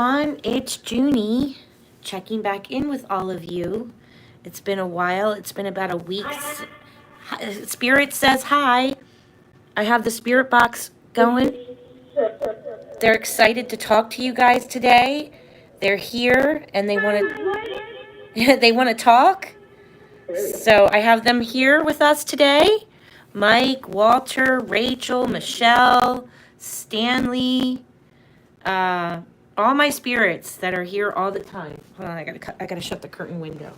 It's Junie checking back in with all of you. It's been a while. It's been about a week. Spirit says hi. I have the spirit box going. They're excited to talk to you guys today. They're here and they want to they want to talk. So I have them here with us today. Mike, Walter, Rachel, Michelle, Stanley, all my spirits that are here all the time. Hold on, I gotta shut the curtain window.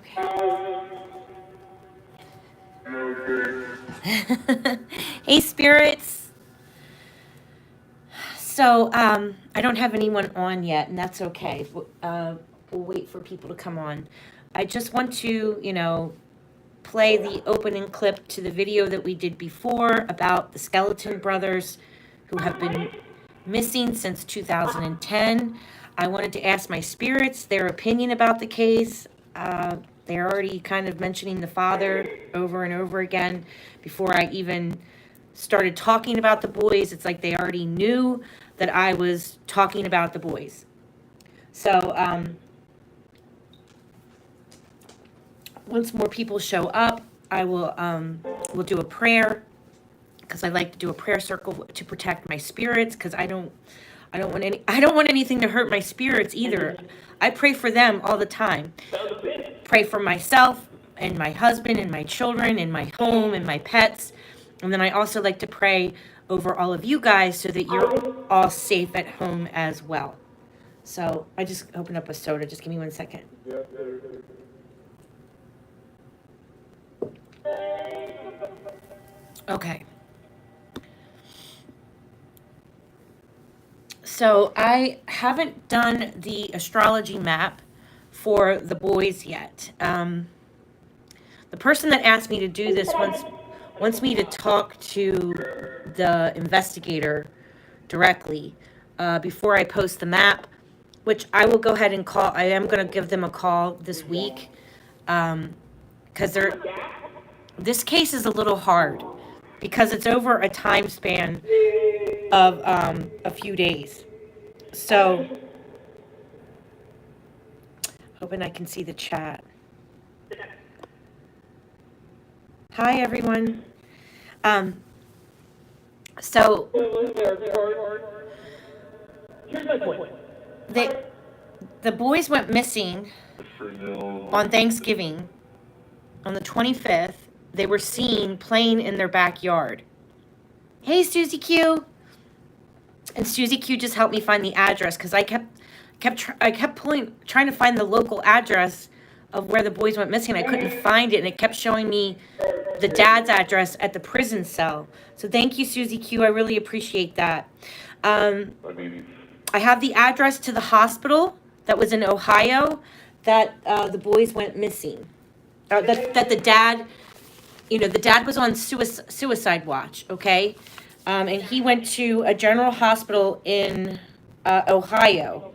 Okay. Hey, spirits. So, I don't have anyone on yet, and that's okay. We'll wait for people to come on. I just want to, play the opening clip to the video that we did before about the Skelton Brothers who have been missing since 2010. I wanted to ask my spirits their opinion about the case. They're already kind of mentioning the father over and over again. Before I even started talking about the boys, it's like they already knew that I was talking about the boys. So, once more people show up, I will we'll do a prayer, because I like to do a prayer circle to protect my spirits, because I don't want anything to hurt my spirits either. I pray for them all the time. Pray for myself and my husband and my children and my home and my pets. And then I also like to pray over all of you guys so that you're all safe at home as well. So I just opened up a soda. Just give me 1 second. Okay. So I haven't done the astrology map for the boys yet. The person that asked me to do this wants me to talk to the investigator directly before I post the map, which I will go ahead and call. I am going to give them a call this week, because this case is a little hard because it's over a time span of a few days. So, hoping I can see the chat. Hi, everyone. So, the boys went missing on Thanksgiving on the 25th. They were seen playing in their backyard. Hey, Susie Q. And Susie Q just helped me find the address, because I kept trying to find the local address of where the boys went missing. I couldn't find it, and it kept showing me the dad's address at the prison cell. So thank you, Susie Q. I really appreciate that. I have the address to the hospital that was in Ohio that the boys went missing. That the dad, the dad was on suicide watch, okay? And he went to a general hospital in Ohio.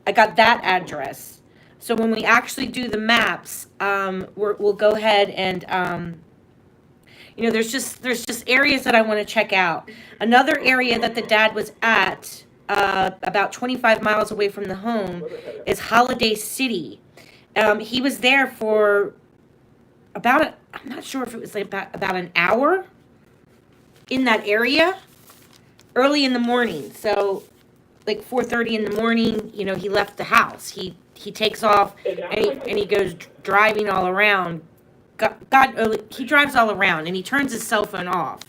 I got that address. So when we actually do the maps, we'll go ahead and, there's just areas that I want to check out. Another area that the dad was at, about 25 miles away from the home, is Holiday City. He was there for I'm not sure if it was like about an hour in that area early in the morning. So like 4:30 in the morning, he left the house. He takes off and he goes driving all around. He drives all around and he turns his cell phone off.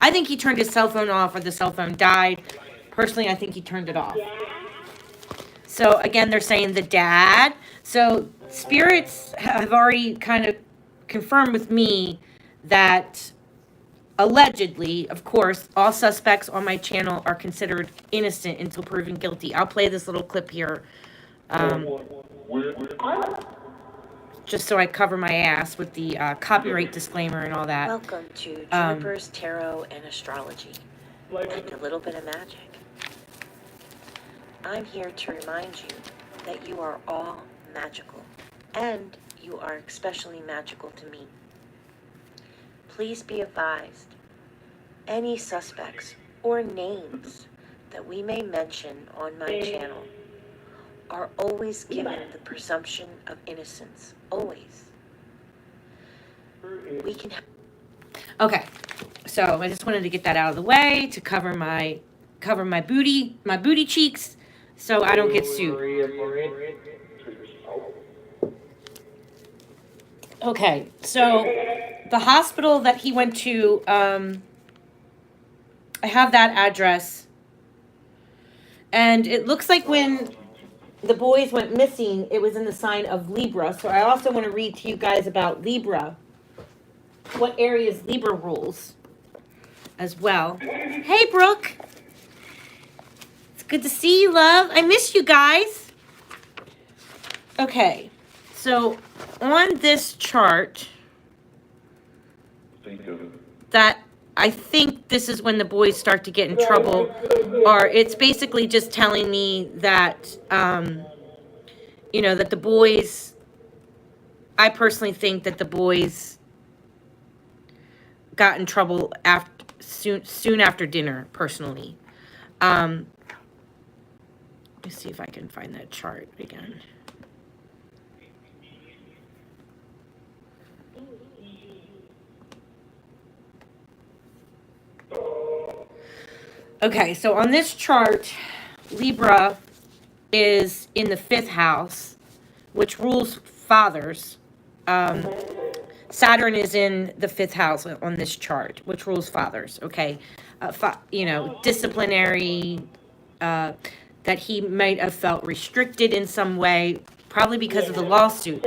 I think he turned his cell phone off, or the cell phone died. Personally, I think he turned it off. So again, they're saying the dad. So spirits have already kind of confirmed with me that allegedly, of course, all suspects on my channel are considered innocent until proven guilty. I'll play this little clip here, just so I cover my ass with the copyright disclaimer and all that. Welcome to Juniper's Tarot and Astrology, and a little bit of magic. I'm here to remind you that you are all magical, and you are especially magical to me. Please be advised, any suspects or names that we may mention on my channel are always given the presumption of innocence. Always. We can. Okay, so I just wanted to get that out of the way to cover my booty cheeks, so I don't get sued. Okay, so the hospital that he went to, I have that address, and it looks like when the boys went missing, it was in the sign of Libra. So I also want to read to you guys about Libra, what areas Libra rules as well. Hey, Brooke. It's good to see you, love. I miss you guys. Okay, so on this chart, that I think this is when the boys start to get in trouble, or it's basically just telling me that, you know, that the boys, I personally think that the boys got in trouble after soon after dinner, personally. Let me see if I can find that chart again. Okay, so on this chart, Libra is in the 5th house, which rules fathers. Saturn is in the 5th house on this chart, which rules fathers, okay? You know, disciplinary, that he might have felt restricted in some way, probably because of the lawsuit.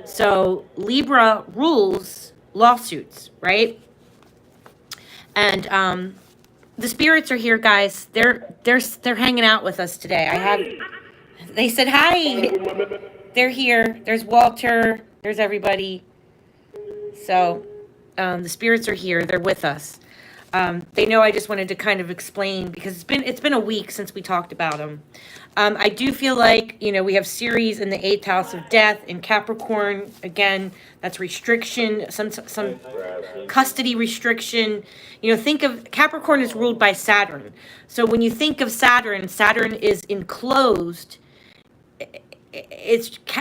So Libra rules lawsuits, right? And the spirits are here, guys. They're hanging out with us today. They said hi. They're here. There's Walter. There's everybody. So the spirits are here. They're with us. They know I just wanted to kind of explain, because it's been a week since we talked about them. I do feel like, you know, we have Ceres in the 8th house of death in Capricorn. Again, that's restriction, some custody restriction. You know, think of Capricorn is ruled by Saturn. So when you think of Saturn, Saturn is enclosed.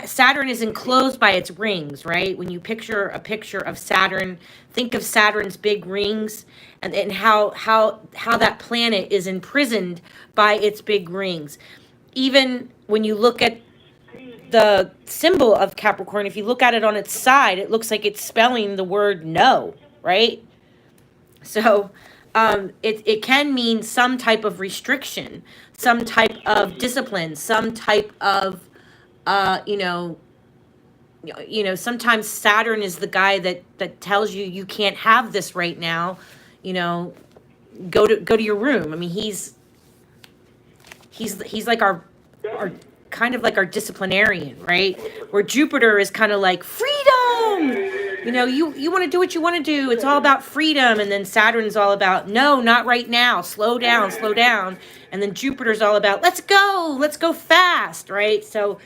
Saturn is enclosed by its rings, right? When you picture a picture of Saturn, think of Saturn's big rings, and how that planet is imprisoned by its big rings. Even when you look at the symbol of Capricorn, if you look at it on its side, it looks like it's spelling the word no, right? So it can mean some type of restriction, some type of discipline, some type of you know, sometimes Saturn is the guy that tells you can't have this right now. You know, go to your room. I mean, he's like our kind of like our disciplinarian, right? Where Jupiter is kind of like freedom. You know, you want to do what you want to do. It's all about freedom. And then Saturn's all about, no, not right now. Slow down, slow down. And then Jupiter's all about, let's go fast, right? So,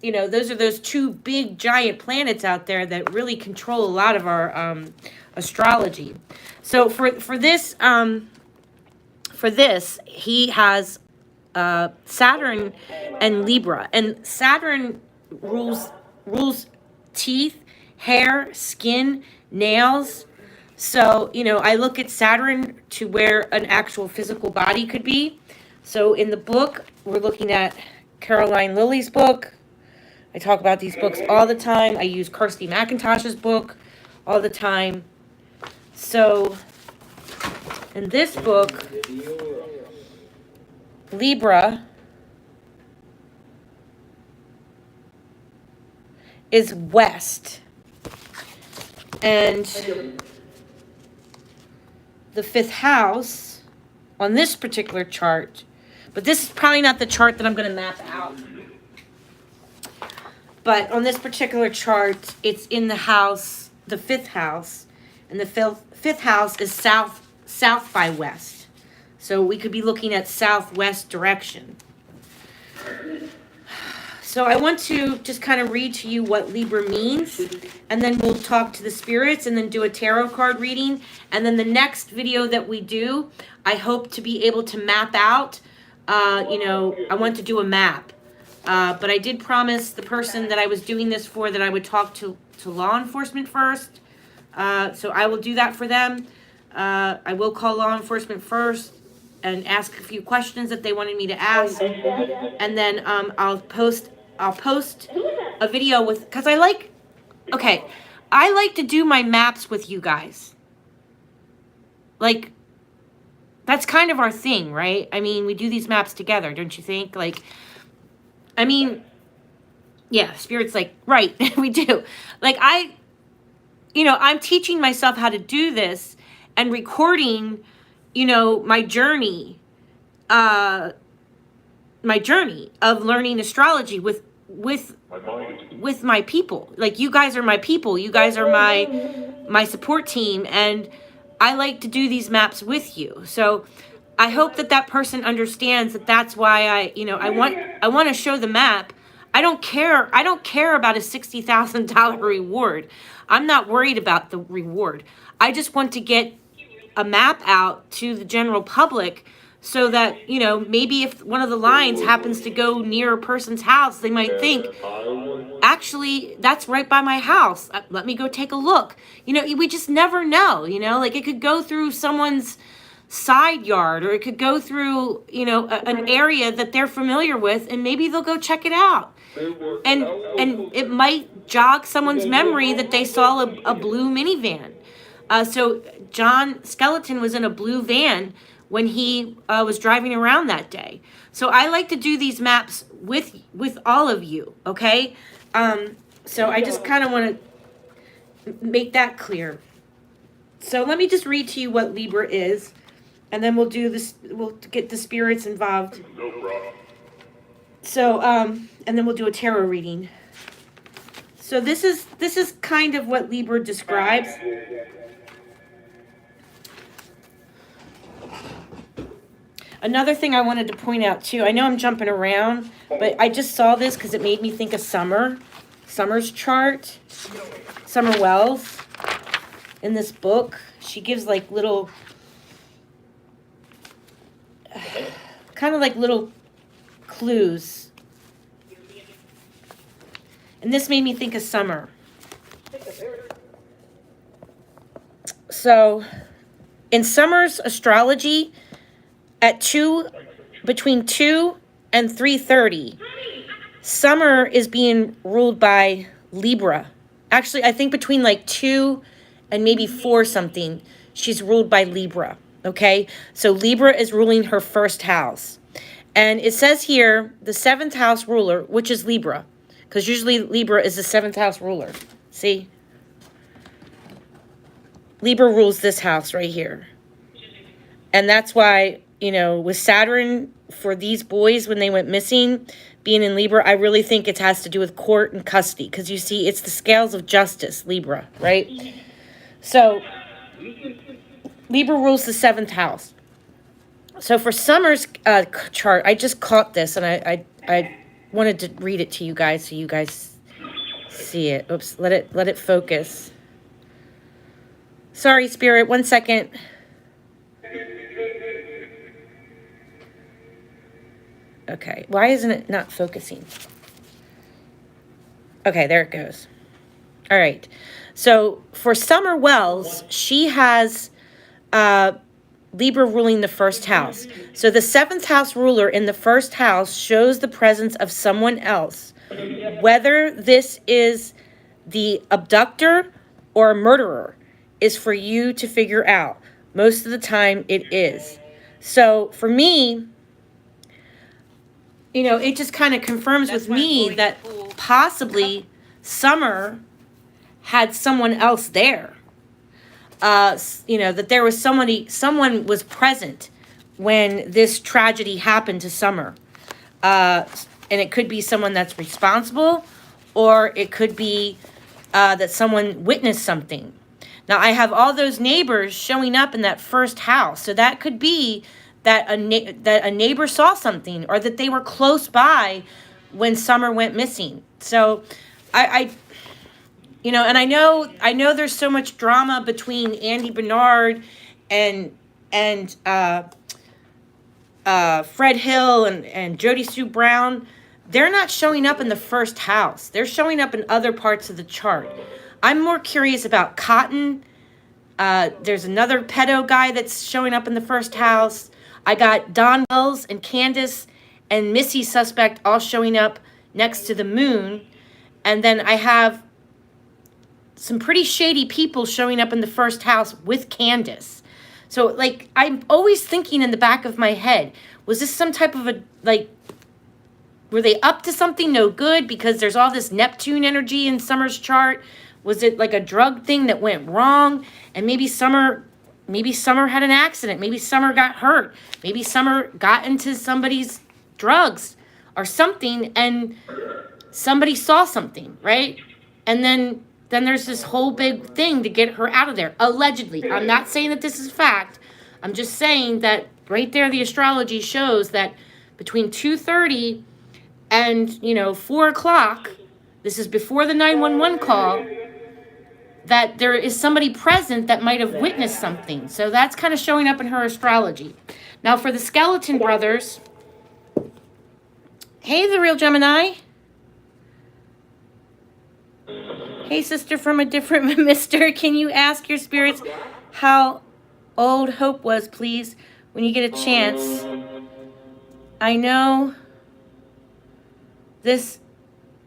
you know, those are those two big giant planets out there that really control a lot of our astrology. So for this he has Saturn and Libra, and Saturn rules teeth, hair, skin, nails. So, you know, I look at Saturn to where an actual physical body could be. So in the book, we're looking at Caroline Lilly's book. I talk about these books all the time. I use Kirsty McIntosh's book all the time. So in this book, Libra is west. And the 5th house on this particular chart, but this is probably not the chart that I'm going to map out. But on this particular chart, it's in the house, the 5th house, and the 5th house is south by west. So we could be looking at southwest direction. So I want to just kind of read to you what Libra means, and then we'll talk to the spirits and then do a tarot card reading. And then the next video that we do, I hope to be able to map out, I want to do a map. But I did promise the person that I was doing this for that I would talk to law enforcement first. So I will do that for them. I will call law enforcement first and ask a few questions that they wanted me to ask. And then I'll post a video with, because I like to do my maps with you guys. Like, that's kind of our thing, right? I mean, we do these maps together, don't you think? Like, I mean, yeah, Spirit's like, right, we do. Like, I'm teaching myself how to do this and recording, my journey of learning astrology with my people. Like, you guys are my people. You guys are my support team, and I like to do these maps with you. So I hope that person understands that that's why I want to show the map. I don't care about a $60,000 reward. I'm not worried about the reward. I just want to get a map out to the general public so that, maybe if one of the lines happens to go near a person's house, they might think, actually, that's right by my house. Let me go take a look. We just never know, like it could go through someone's side yard, or it could go through, an area that they're familiar with, and maybe they'll go check it out. And it might jog someone's memory that they saw a blue minivan. So John Skelton was in a blue van when he was driving around that day. So I like to do these maps with all of you, okay? So I just kind of want to make that clear. So let me just read to you what Libra is, and then we'll do this. We'll get the spirits involved. No problem. So and then we'll do a tarot reading. So this is kind of what Libra describes. Another thing I wanted to point out too, I know I'm jumping around, but I just saw this because it made me think of Summer's chart. Summer Wells, in this book, she gives like little, kind of like little clues. And this made me think of Summer. So, in Summer's astrology, between 2 and 3:30, Summer is being ruled by Libra. Actually, I think between like 2 and maybe 4 something, she's ruled by Libra, okay? So Libra is ruling her first house. And it says here, the 7th house ruler, which is Libra, because usually Libra is the 7th house ruler. See? Libra rules this house right here. And that's why, with Saturn, for these boys when they went missing, being in Libra, I really think it has to do with court and custody. Because you see, it's the scales of justice, Libra, right? So, Libra rules the 7th house. So for Summer's chart, I just caught this, and I wanted to read it to you guys so you guys see it. Oops, let it focus. Sorry, Spirit, 1 second. Okay, why isn't it not focusing? Okay, there it goes. All right, so for Summer Wells, she has Libra ruling the first house. So the 7th house ruler in the first house shows the presence of someone else. Whether this is the abductor or a murderer is for you to figure out. Most of the time it is. So for me, it just kind of confirms with me that possibly Summer had someone else there. That there was someone was present when this tragedy happened to Summer. And it could be someone that's responsible, or it could be that someone witnessed something. Now, I have all those neighbors showing up in that first house. So that could be that a neighbor saw something, or that they were close by when Summer went missing. So I and I know there's so much drama between Andy Bernard and and Fred Hill and Jody Sue Brown. They're not showing up in the first house. They're showing up in other parts of the chart. I'm more curious about Cotton. There's another pedo guy that's showing up in the first house. I got Don Wells and Candace and Missy suspect all showing up next to the moon. And then I have some pretty shady people showing up in the first house with Candace. So, like, I'm always thinking in the back of my head, was this some type of a, like, were they up to something no good because there's all this Neptune energy in Summer's chart? Was it like a drug thing that went wrong? And maybe Summer had an accident. Maybe Summer got hurt. Maybe Summer got into somebody's drugs or something and somebody saw something, right? And then there's this whole big thing to get her out of there. Allegedly. I'm not saying that this is fact. I'm just saying that right there the astrology shows that between 2:30 and 4 o'clock, this is before the 911 call, that there is somebody present that might have witnessed something. So that's kind of showing up in her astrology. Now for the Skelton Brothers, hey, the real Gemini. Hey, sister from a different mister, can you ask your spirits how old Hope was, please, when you get a chance? I know this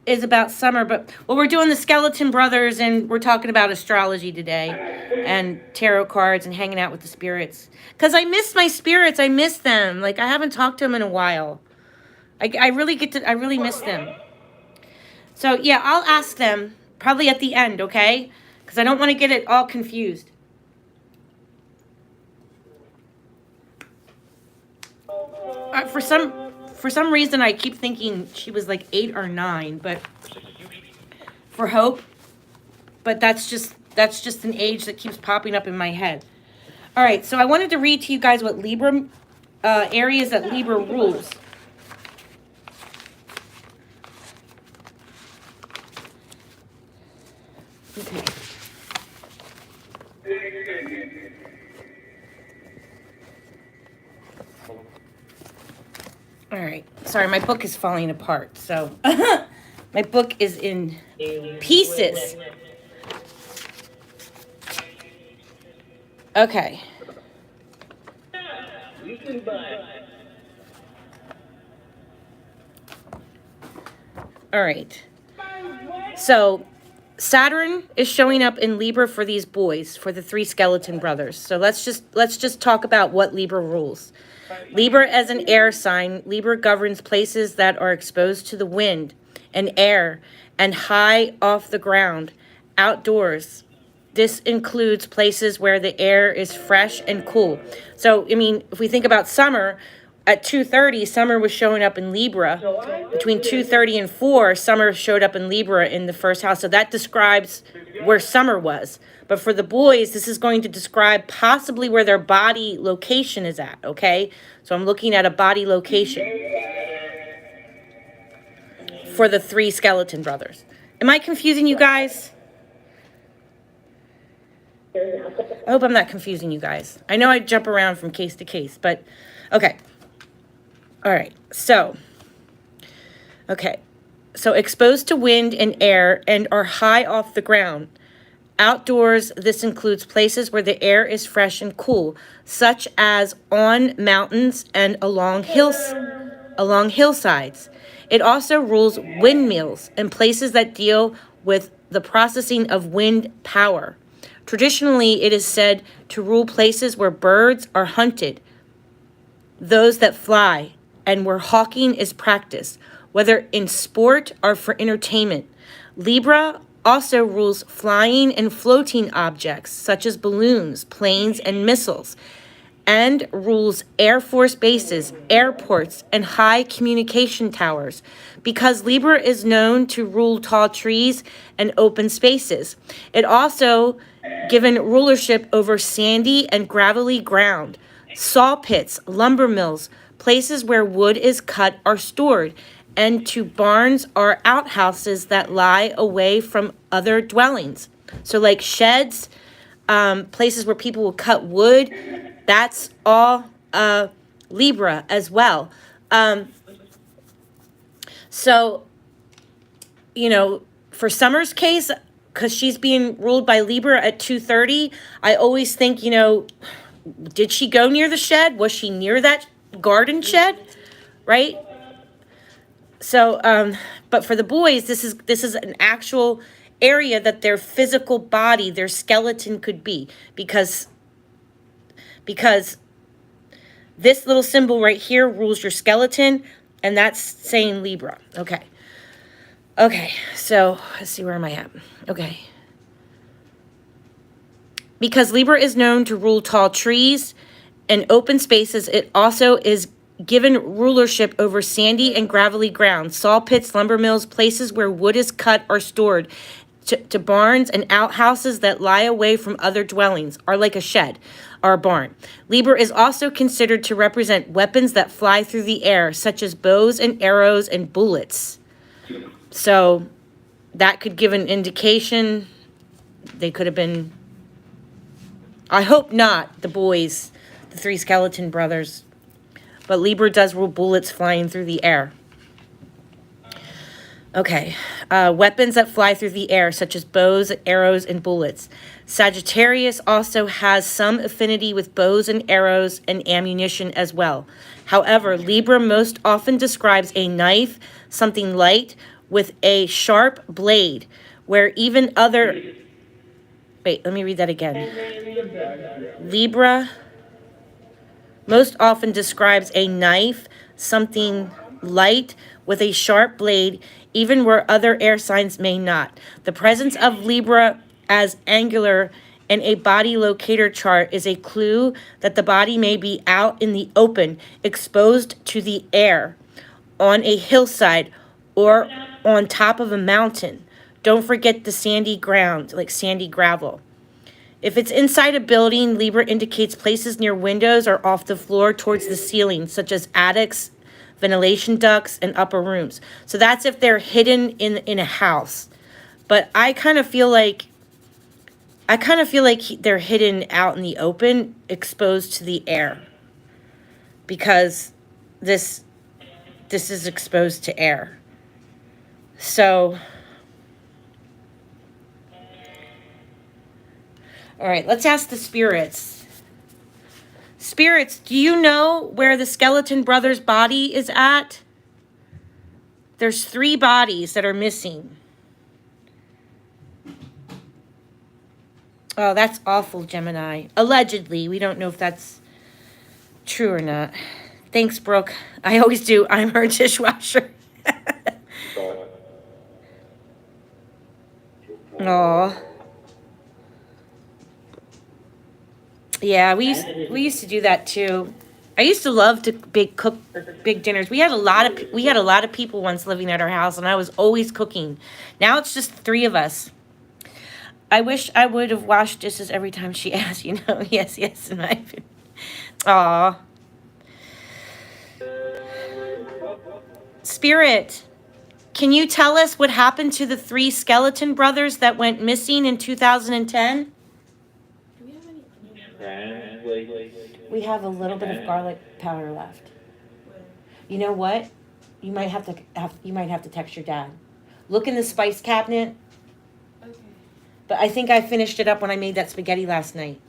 is about Summer, but we're doing the Skelton Brothers and we're talking about astrology today and tarot cards and hanging out with the spirits. Because I miss my spirits. I miss them. Like, I haven't talked to them in a while. I really miss them. So, yeah, I'll ask them probably at the end, okay? Because I don't want to get it all confused. For some reason, I keep thinking she was like 8 or 9, but for Hope. But that's just an age that keeps popping up in my head. All right, so I wanted to read to you guys what Libra areas that Libra rules. Okay. All right. Sorry, my book is falling apart. So my book is in pieces. Okay. All right. So Saturn is showing up in Libra for these boys, for the 3 Skelton Brothers. So let's just talk about what Libra rules. Libra as an air sign, Libra governs places that are exposed to the wind and air and high off the ground, outdoors. This includes places where the air is fresh and cool. So, I mean, if we think about Summer, at 2:30, Summer was showing up in Libra. Between 2:30 and 4, Summer showed up in Libra in the first house. So that describes where Summer was. But for the boys, this is going to describe possibly where their body location is at, okay? So I'm looking at a body location for the 3 Skelton Brothers. Am I confusing you guys? I hope I'm not confusing you guys. I know I jump around from case to case, but okay. All right, so exposed to wind and air and are high off the ground. Outdoors, this includes places where the air is fresh and cool, such as on mountains and along hillsides. It also rules windmills and places that deal with the processing of wind power. Traditionally, it is said to rule places where birds are hunted, those that fly, and where hawking is practiced, whether in sport or for entertainment. Libra also rules flying and floating objects, such as balloons, planes, and missiles, and rules Air Force bases, airports, and high communication towers, because Libra is known to rule tall trees and open spaces. It also given rulership over sandy and gravelly ground, saw pits, lumber mills, places where wood is cut or stored, and to barns or outhouses that lie away from other dwellings. So like sheds, places where people will cut wood, that's all Libra as well. So, you know, for Summer's case, because she's being ruled by Libra at 2:30, I always think, you know, did she go near the shed? Was she near that garden shed? Right? So, but for the boys, this is an actual area that their physical body, their skeleton could be, because this little symbol right here rules your skeleton, and that's saying Libra. Okay. Okay, so let's see, where am I at? Okay. Because Libra is known to rule tall trees and open spaces, it also is given rulership over sandy and gravelly ground, saw pits, lumber mills, places where wood is cut or stored, to barns and outhouses that lie away from other dwellings, are like a shed or a barn. Libra is also considered to represent weapons that fly through the air, such as bows and arrows and bullets. So that could give an indication they could have been, I hope not, the boys, the three Skelton brothers. But Libra does rule bullets flying through the air. Okay, weapons that fly through the air, such as bows, arrows, and bullets. Sagittarius also has some affinity with bows and arrows and ammunition as well. However, Libra most often describes a knife, something light, with a sharp blade, where even other... Wait, let me read that again. Libra most often describes a knife, something light, with a sharp blade, even where other air signs may not. The presence of Libra as angular in a body locator chart is a clue that the body may be out in the open, exposed to the air, on a hillside, or on top of a mountain. Don't forget the sandy ground, like sandy gravel. If it's inside a building, Libra indicates places near windows or off the floor towards the ceiling, such as attics, ventilation ducts, and upper rooms. So that's if they're hidden in a house. But I kind of feel like they're hidden out in the open, exposed to the air, because this is exposed to air. So, all right, let's ask the spirits. Spirits, do you know where the Skelton Brothers' body is at? There's 3 bodies that are missing. Oh, that's awful, Gemini. Allegedly. We don't know if that's true or not. Thanks, Brooke. I always do. I'm her dishwasher. Aw. Yeah, we used to do that too. I used to love to cook big dinners. We had a lot of people once living at our house, and I was always cooking. Now it's just 3 of us. I wish I would have washed dishes every time she asked, you know. Yes, in my opinion. Aw. Spirit, can you tell us what happened to the 3 Skelton brothers that went missing in 2010? We have a little bit of garlic powder left. You know what? You might have to text your dad. Look in the spice cabinet. Okay. But I think I finished it up when I made that spaghetti last night.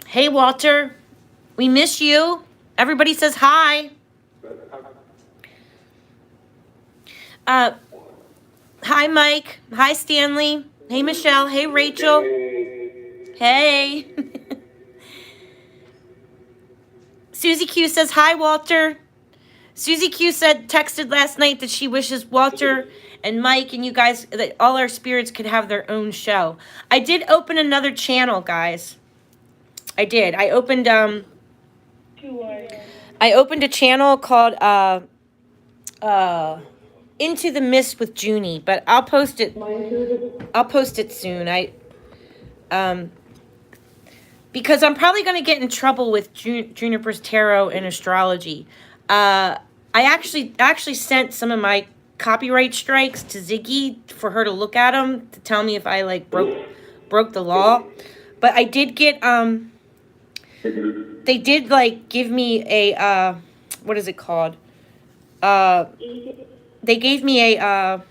Hey, Walter. We miss you. Everybody says hi. Hi, Mike. Hi, Stanley. Hey, Michelle. Hey, Rachel. Hey. Susie Q says, hi, Walter. Susie Q texted last night that she wishes Walter and Mike and you guys, that all our spirits could have their own show. I did open another channel, guys. I did. I opened a channel called Into the Mist with Junie, but I'll post it. I'll post it soon. because I'm probably going to get in trouble with Juniper's tarot and astrology. I actually sent some of my copyright strikes to Ziggy for her to look at them to tell me if I like broke the law. But I did get they did like give me a what is it called? They gave me a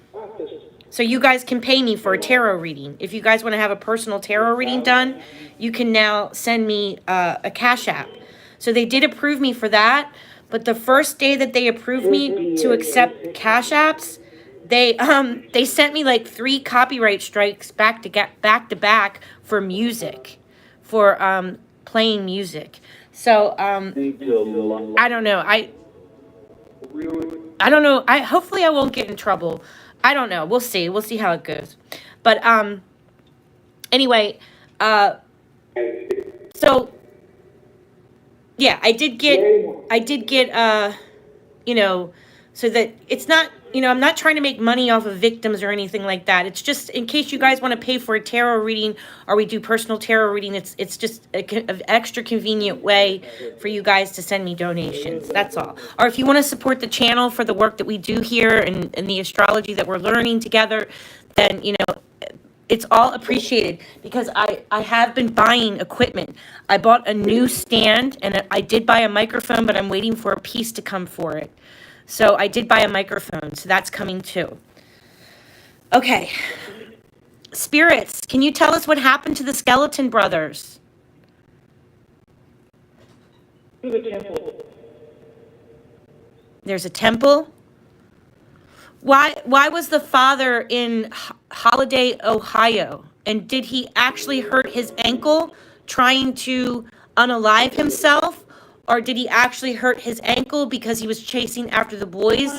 so you guys can pay me for a tarot reading. If you guys want to have a personal tarot reading done, you can now send me a Cash App. So they did approve me for that, but the first day that they approved me to accept Cash Apps, they sent me like 3 copyright strikes back to back for music, for playing music. So I don't know. I don't know. Hopefully I won't get in trouble. I don't know. We'll see. We'll see how it goes. But anyway, so yeah, I did get you know, so that it's not, I'm not trying to make money off of victims or anything like that. It's just in case you guys want to pay for a tarot reading or we do personal tarot reading, it's just an extra convenient way for you guys to send me donations. That's all. Or if you want to support the channel for the work that we do here and the astrology that we're learning together, then, it's all appreciated because I have been buying equipment. I bought a new stand and I did buy a microphone, but I'm waiting for a piece to come for it. So I did buy a microphone, so that's coming too. Okay. Spirits, can you tell us what happened to the Skelton Brothers? There's a temple? Why was the father in Holiday, Ohio? And did he actually hurt his ankle trying to unalive himself? Or did he actually hurt his ankle because he was chasing after the boys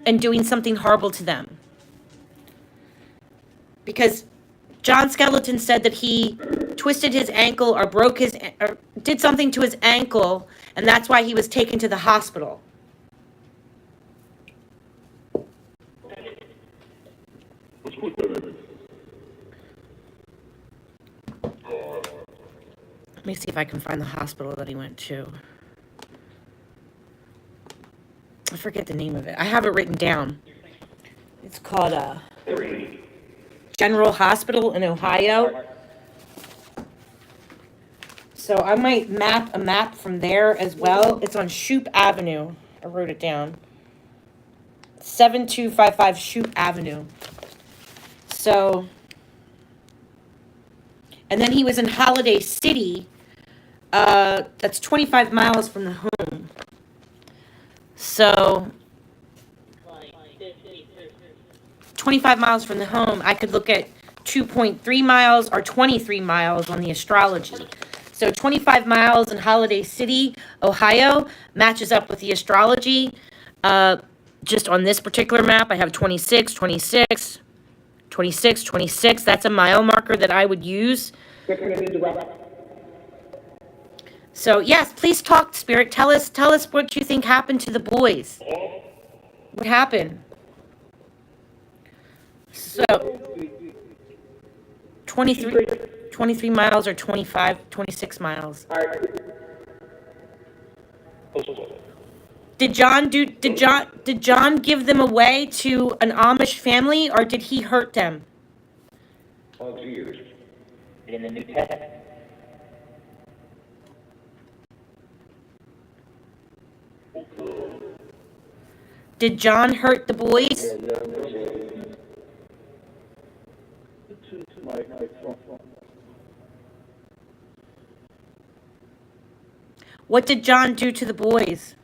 and doing something horrible to them? Because John Skeleton said that he twisted his ankle or or did something to his ankle, and that's why he was taken to the hospital. Let me see if I can find the hospital that he went to. I forget the name of it. I have it written down. It's called General Hospital in Ohio. So I might map a map from there as well. It's on Shoup Avenue. I wrote it down. 7255 Shoup Avenue. So, and then he was in Holiday City. That's 25 miles from the home. So, 25 miles from the home, I could look at 2.3 miles or 23 miles on the astrology. So 25 miles in Holiday City, Ohio, matches up with the astrology. Just on this particular map, I have 26, 26, 26, 26. That's a mile marker that I would use. So, yes, please talk, Spirit. Tell us what you think happened to the boys. What happened? So, 23 miles or 26 miles. Did John give them away to an Amish family, or did he hurt them? Oh, geez. In the New Testament. Did John hurt the boys? What did John do to the boys?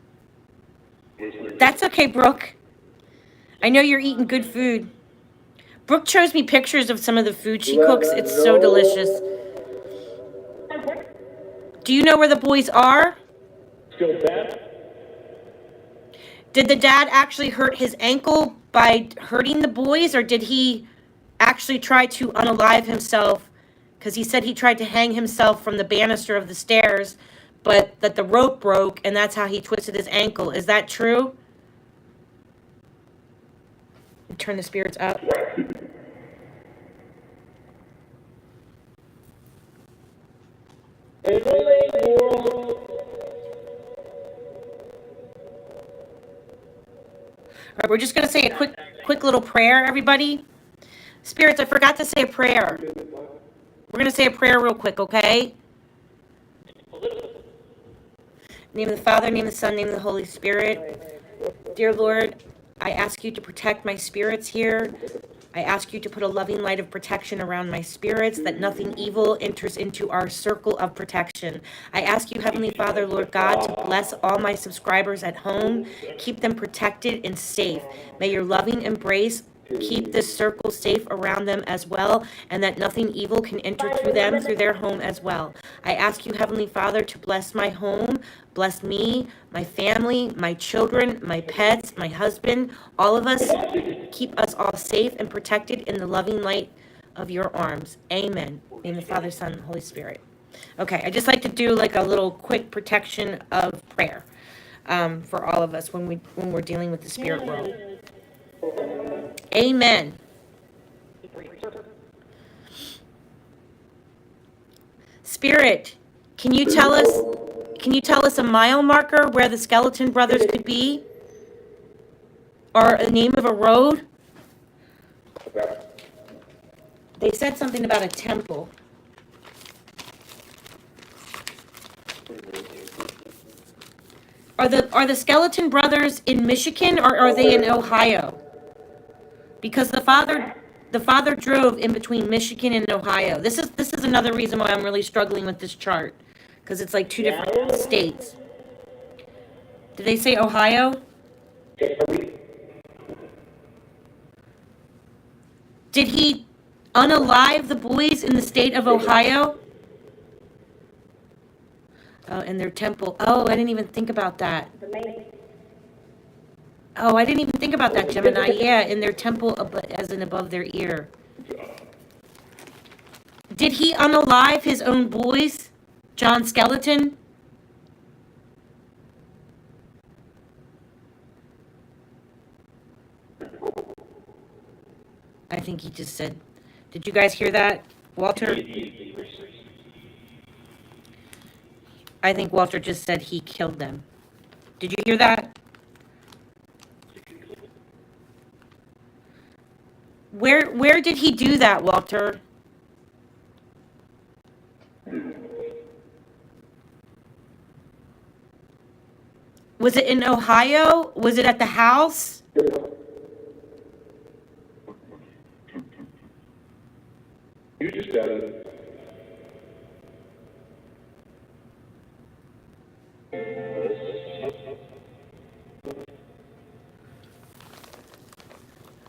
That's okay, Brooke. I know you're eating good food. Brooke shows me pictures of some of the food she cooks. It's so delicious. Do you know where the boys are? Did the dad actually hurt his ankle by hurting the boys, or did he actually try to unalive himself? Because he said he tried to hang himself from the banister of the stairs, but that the rope broke, and that's how he twisted his ankle. Is that true? Turn the spirits up. right, we're just going to say a quick little prayer, everybody. Spirits, I forgot to say a prayer. We're going to say a prayer real quick, okay? Name of the Father, name of the Son, name of the Holy Spirit. Dear Lord, I ask you to protect my spirits here. I ask you to put a loving light of protection around my spirits, that nothing evil enters into our circle of protection. I ask you, Heavenly Father, Lord God, to bless all my subscribers at home, keep them protected and safe. May your loving embrace keep this circle safe around them as well, and that nothing evil can enter through them, through their home as well. I ask you, Heavenly Father, to bless my home, bless me, my family, my children, my pets, my husband, all of us. Keep us all safe and protected in the loving light of your arms. Amen. In the Father, Son, and Holy Spirit. Okay, I just like to do like a little quick protection of prayer for all of us when we're dealing with the spirit world. Amen. Spirit, can you tell us a mile marker where the Skelton Brothers could be? Or a name of a road? They said something about a temple. Are the Skelton Brothers in Michigan, or are they in Ohio? Because the father drove in between Michigan and Ohio. This is another reason why I'm really struggling with this chart, because it's like two different states. Did they say Ohio? Did he unalive the boys in the state of Ohio? Oh, and their temple. Oh, I didn't even think about that. Oh, I didn't even think about that, Gemini. Yeah, in their temple as in above their ear. Did he unalive his own boys, John Skelton? I think he just said, did you guys hear that, Walter? I think Walter just said he killed them. Did you hear that? Where did he do that, Walter? Was it in Ohio? Was it at the house? You just got it.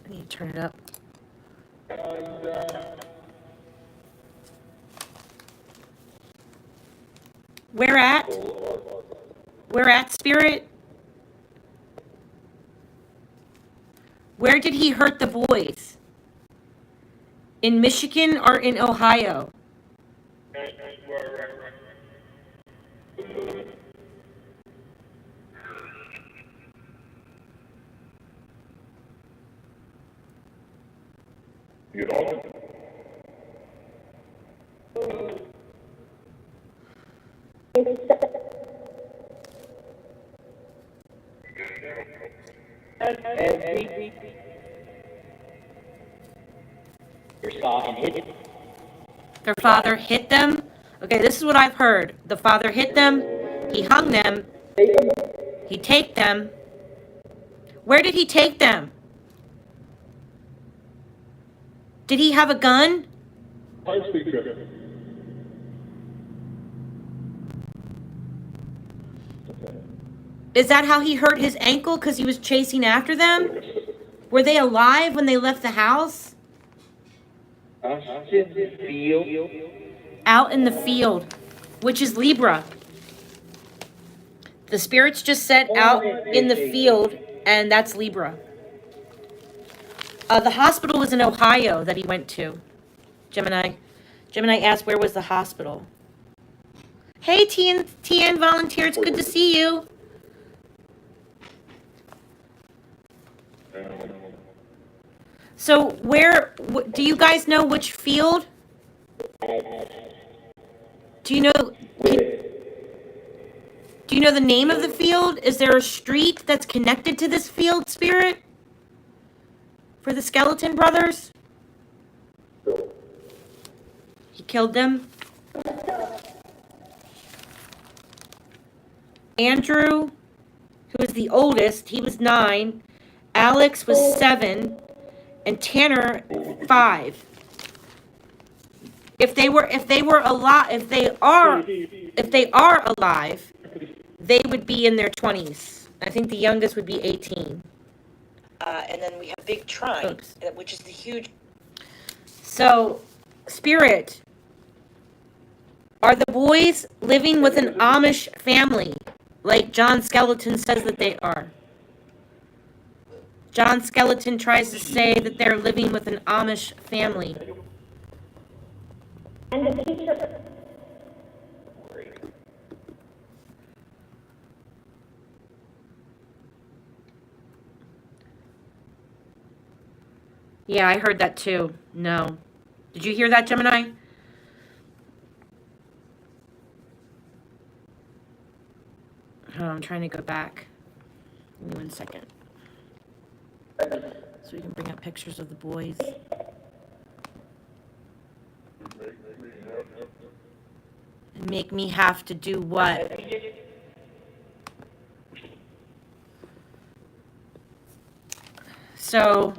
I need to turn it up. Where at? Where at, Spirit? Where did he hurt the boys? In Michigan or in Ohio? You know? Their father hit them? Okay, this is what I've heard. The father hit them, he hung them, he take them. Where did he take them? Did he have a gun? Is that how he hurt his ankle? Because he was chasing after them? Were they alive when they left the house? Out in the field, which is Libra. The spirits just said out in the field, and that's Libra. The hospital was in Ohio that he went to. Gemini asked, where was the hospital? Hey, TN volunteer, it's good to see you. So do you guys know which field? Do you know the name of the field? Is there a street that's connected to this field, Spirit? for the Skelton Brothers? He killed them. Andrew, who was the oldest, he was 9. Alex was 7, and Tanner 5. If they are alive, they would be in their 20s. I think the youngest would be 18. And then we have Big Trine, Oops. which is the huge. So, Spirit, are the boys living with an Amish family, like John Skeleton says that they are? John Skeleton tries to say that they're living with an Amish family. And the teacher. Yeah, I heard that too. No. Did you hear that, Gemini? Oh, I'm trying to go back. Give me 1 second. So we can bring up pictures of the boys. And make me have to do what? So,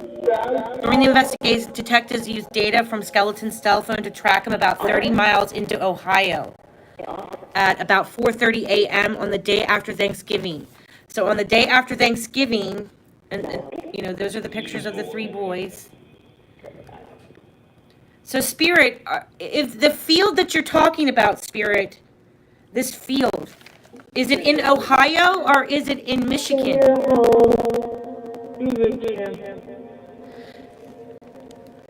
during the investigation, detectives used data from Skeleton's cell phone to track him about 30 miles into Ohio at about 4:30 a.m. on the day after Thanksgiving. So on the day after Thanksgiving, and those are the pictures of the 3 boys. So Spirit, if the field that you're talking about, Spirit, this field, is it in Ohio or is it in Michigan?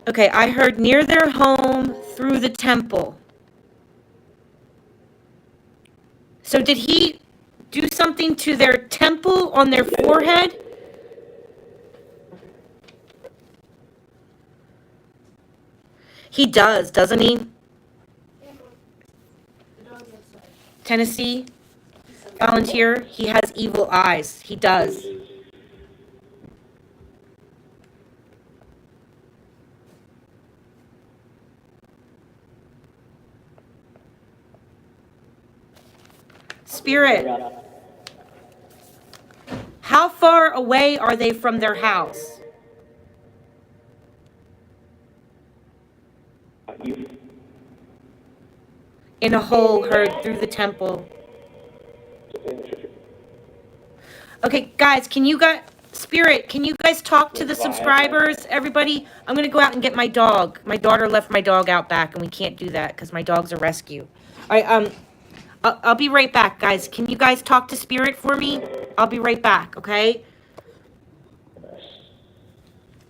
Okay, I heard near their home through the temple. So did he do something to their temple on their forehead? He does, doesn't he? Tennessee volunteer, he has evil eyes. He does. Spirit, how far away are they from their house? In a hole heard through the temple. Okay, guys, Spirit, can you guys talk to the subscribers, everybody? I'm going to go out and get my dog. My daughter left my dog out back, and we can't do that because my dog's a rescue. All right, I'll be right back, guys. Can you guys talk to Spirit for me? I'll be right back, okay?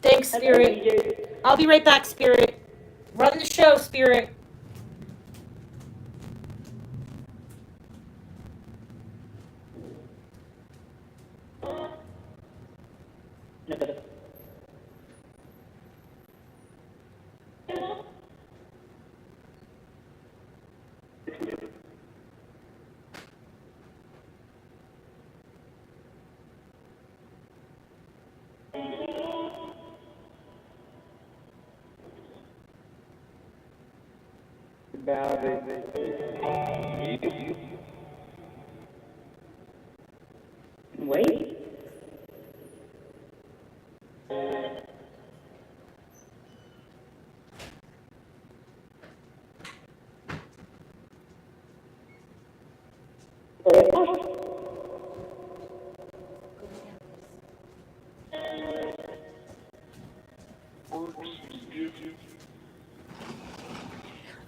Thanks, Spirit. I'll be right back, Spirit. Run the show, Spirit. Wait.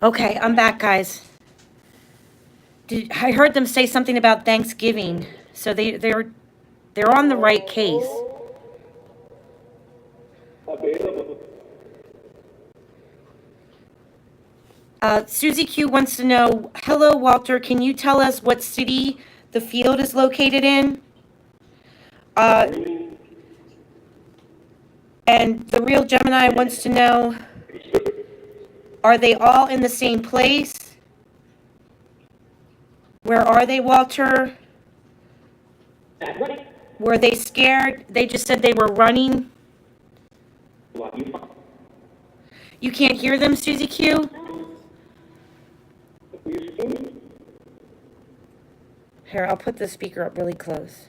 Okay, I'm back, guys. I heard them say something about Thanksgiving, so they're on the right case. Susie Q wants to know, hello, Walter, can you tell us what city the field is located in? And the real Gemini wants to know, are they all in the same place? Where are they, Walter? Were they scared? They just said they were running. You can't hear them, Susie Q? Here, I'll put the speaker up really close.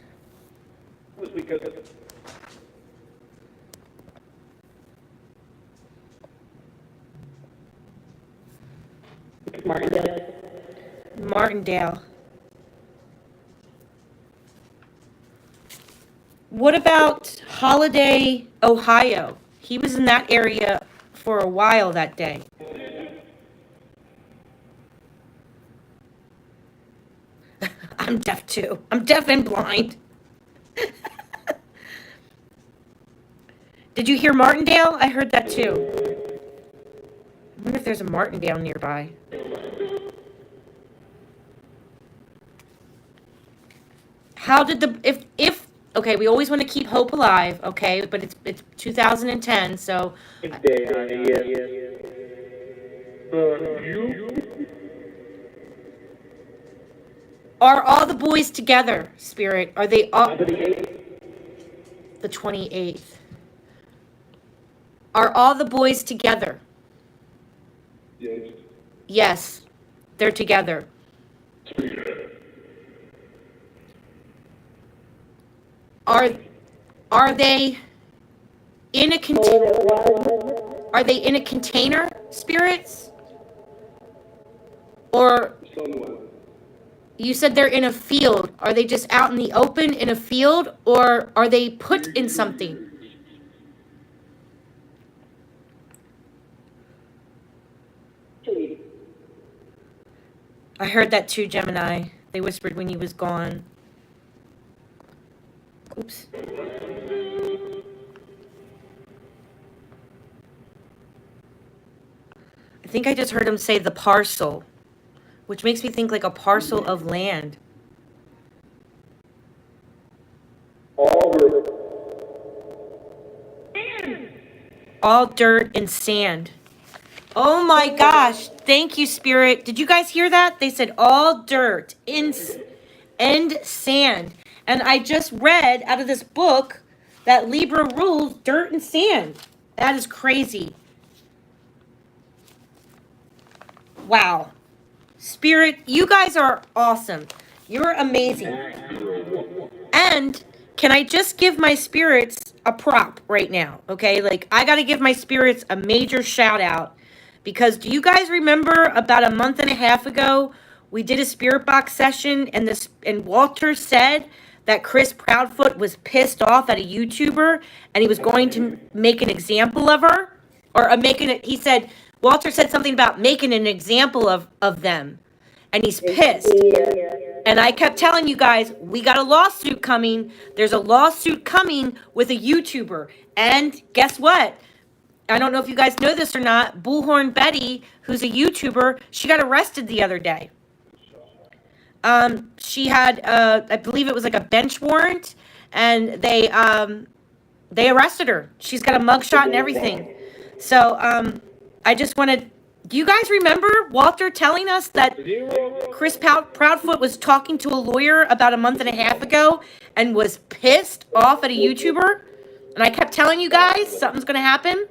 Martindale. What about Holiday, Ohio? He was in that area for a while that day. I'm deaf too. I'm deaf and blind. Did you hear Martindale? I heard that too. I wonder if there's a Martindale nearby. How did if okay, we always want to keep hope alive, okay, but it's 2010, so are all the boys together, Spirit? Are they all the 28th? Are all the boys together? Yes, they're together. Are they in a container? Are they in a container, spirits? Or you said they're in a field. Are they just out in the open in a field, or are they put in something? I heard that too, Gemini. They whispered when he was gone. Oops. I think I just heard him say the parcel, which makes me think like a parcel of land. All dirt and sand. Oh my gosh. Thank you, Spirit. Did you guys hear that? They said all dirt and sand. And I just read out of this book that Libra rules dirt and sand. That is crazy. Wow. Spirit, you guys are awesome. You're amazing. And can I just give my spirits a prop right now? Okay, like I got to give my spirits a major shout out, because do you guys remember about a month and a half ago we did a spirit box session, and Walter said that Chris Proudfoot was pissed off at a YouTuber and he was going to make an example of her, or he said Walter said something about making an example of them, and he's pissed. And I kept telling you guys, we got a lawsuit coming. There's a lawsuit coming with a YouTuber. And guess what? I don't know if you guys know this or not. Bullhorn Betty, who's a YouTuber, she got arrested the other day. She had, I believe it was like a bench warrant, and they arrested her. She's got a mugshot and everything. So, I just wanted. Do you guys remember Walter telling us that Chris Proudfoot was talking to a lawyer about a month and a half ago and was pissed off at a YouTuber? And I kept telling you guys something's going to happen.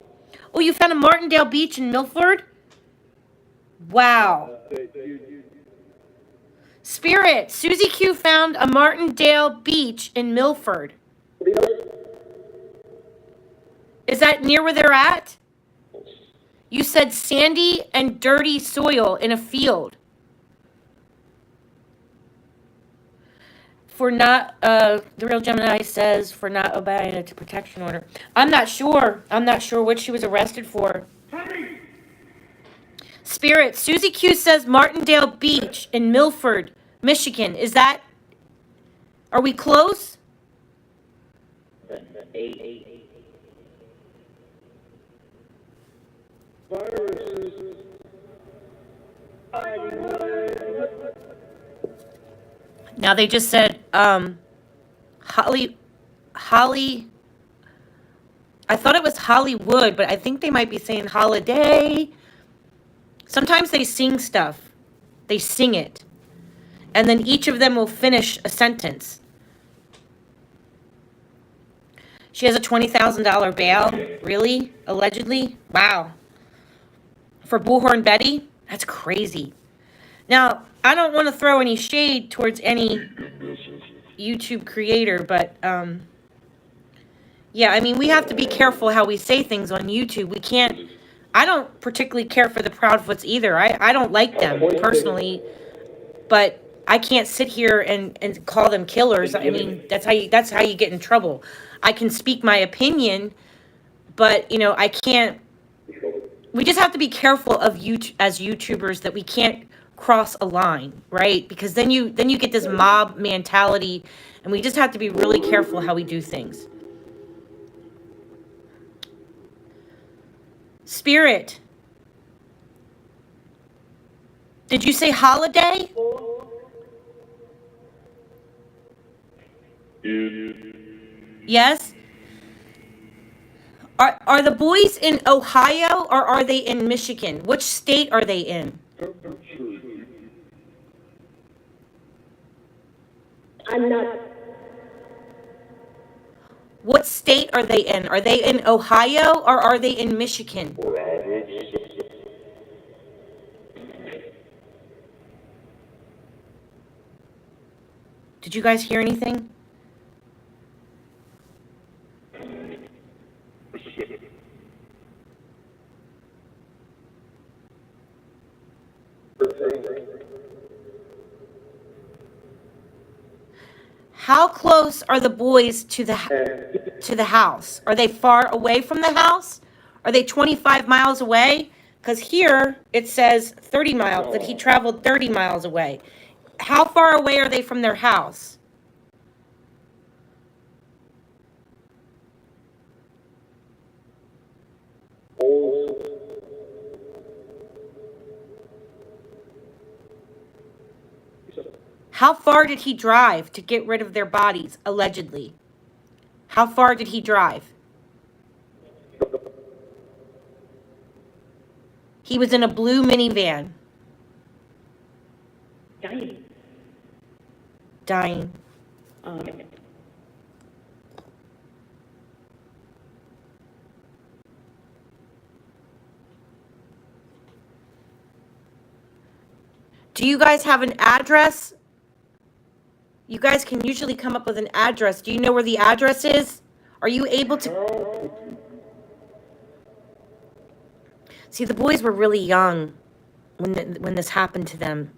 Oh, you found a Martindale Beach in Milford? Wow. Spirit, Susie Q found a Martindale Beach in Milford. Is that near where they're at? You said sandy and dirty soil in a field. For not, the real Gemini says, for not obeying a protection order. I'm not sure. I'm not sure what she was arrested for. Spirit, Susie Q says Martindale Beach in Milford, Michigan. Is that, are we close? Now they just said, Holly, I thought it was Hollywood, but I think they might be saying holiday. Sometimes they sing stuff. They sing it. And then each of them will finish a sentence. She has a $20,000 bail? Really? Allegedly? Wow. For Bullhorn Betty? That's crazy. Now, I don't want to throw any shade towards any YouTube creator, but, yeah, I mean, we have to be careful how we say things on YouTube. We can't, I don't particularly care for the Proudfoots either. I don't like them personally, but I can't sit here and call them killers. I mean, that's how you get in trouble. I can speak my opinion, but, you know, I can't, we just have to be careful of as YouTubers that we can't cross a line, right? Because then you get this mob mentality, and we just have to be really careful how we do things. Spirit, did you say holiday? Yes? Are the boys in Ohio or are they in Michigan? Which state are they in? I'm not. What state are they in? Are they in Ohio or are they in Michigan? Did you guys hear anything? How close are the boys to the house? Are they far away from the house? Are they 25 miles away? Because here it says 30 miles, that he traveled 30 miles away. How far away are they from their house? How far did he drive to get rid of their bodies, allegedly? How far did he drive? He was in a blue minivan. Dying. Do you guys have an address? You guys can usually come up with an address. Do you know where the address is? Are you able to? See, the boys were really young when this happened to them.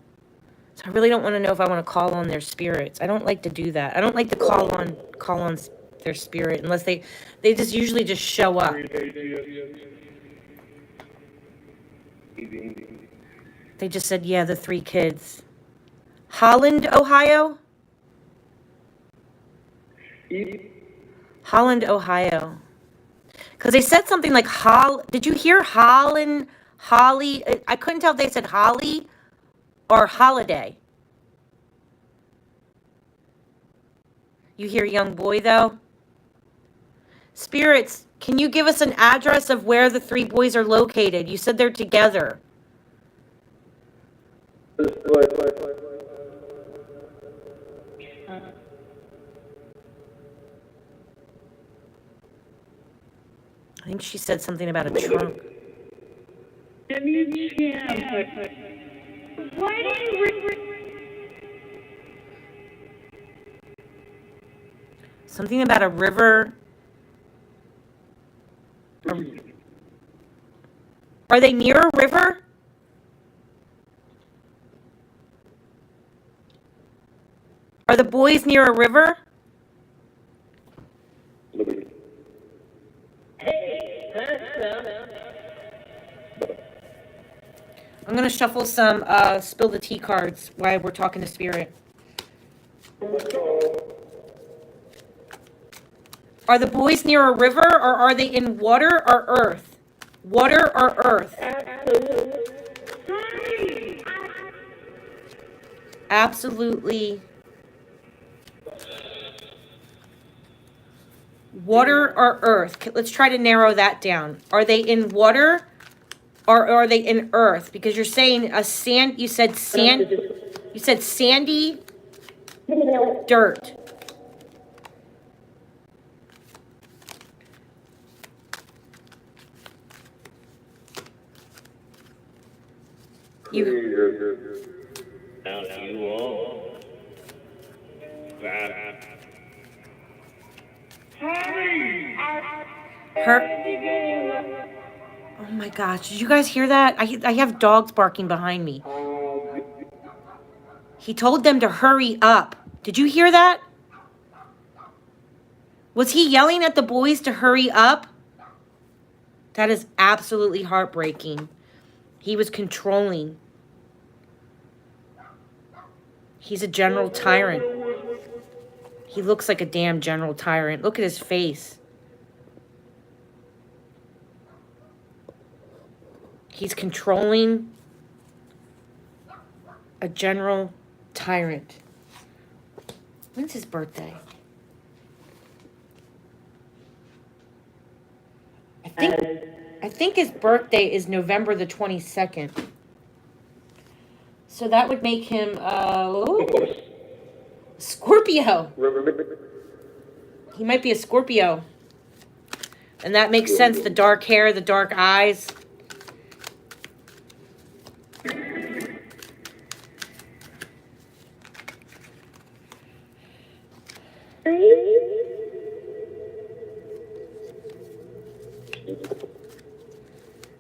So I really don't want to know if I want to call on their spirits. I don't like to do that. I don't like to call on their spirit unless they just usually just show up. They just said, yeah, the 3 kids. Holland, Ohio? Holland, Ohio. Because they said something like did you hear Holly? I couldn't tell if they said Holly or holiday. You hear young boy, though? Spirits, can you give us an address of where the 3 boys are located? You said they're together. I think she said something about a trunk. Something about a river. Are they near a river? Are the boys near a river? I'm going to shuffle some spill the tea cards while we're talking to Spirit. Are the boys near a river or are they in water or earth? Water or earth? Absolutely. Water or earth? Let's try to narrow that down. Are they in water or are they in earth? Because you're saying you said sandy dirt. You, Now you all. her. Oh my gosh, did you guys hear that? I have dogs barking behind me. He told them to hurry up. Did you hear that? Was he yelling at the boys to hurry up? That is absolutely heartbreaking. He was controlling. He's a general tyrant. He looks like a damn general tyrant. Look at his face. He's controlling a general tyrant. When's his birthday? I think his birthday is November the 22nd. So that would make him Scorpio. He might be a Scorpio. And that makes sense. The dark hair, the dark eyes.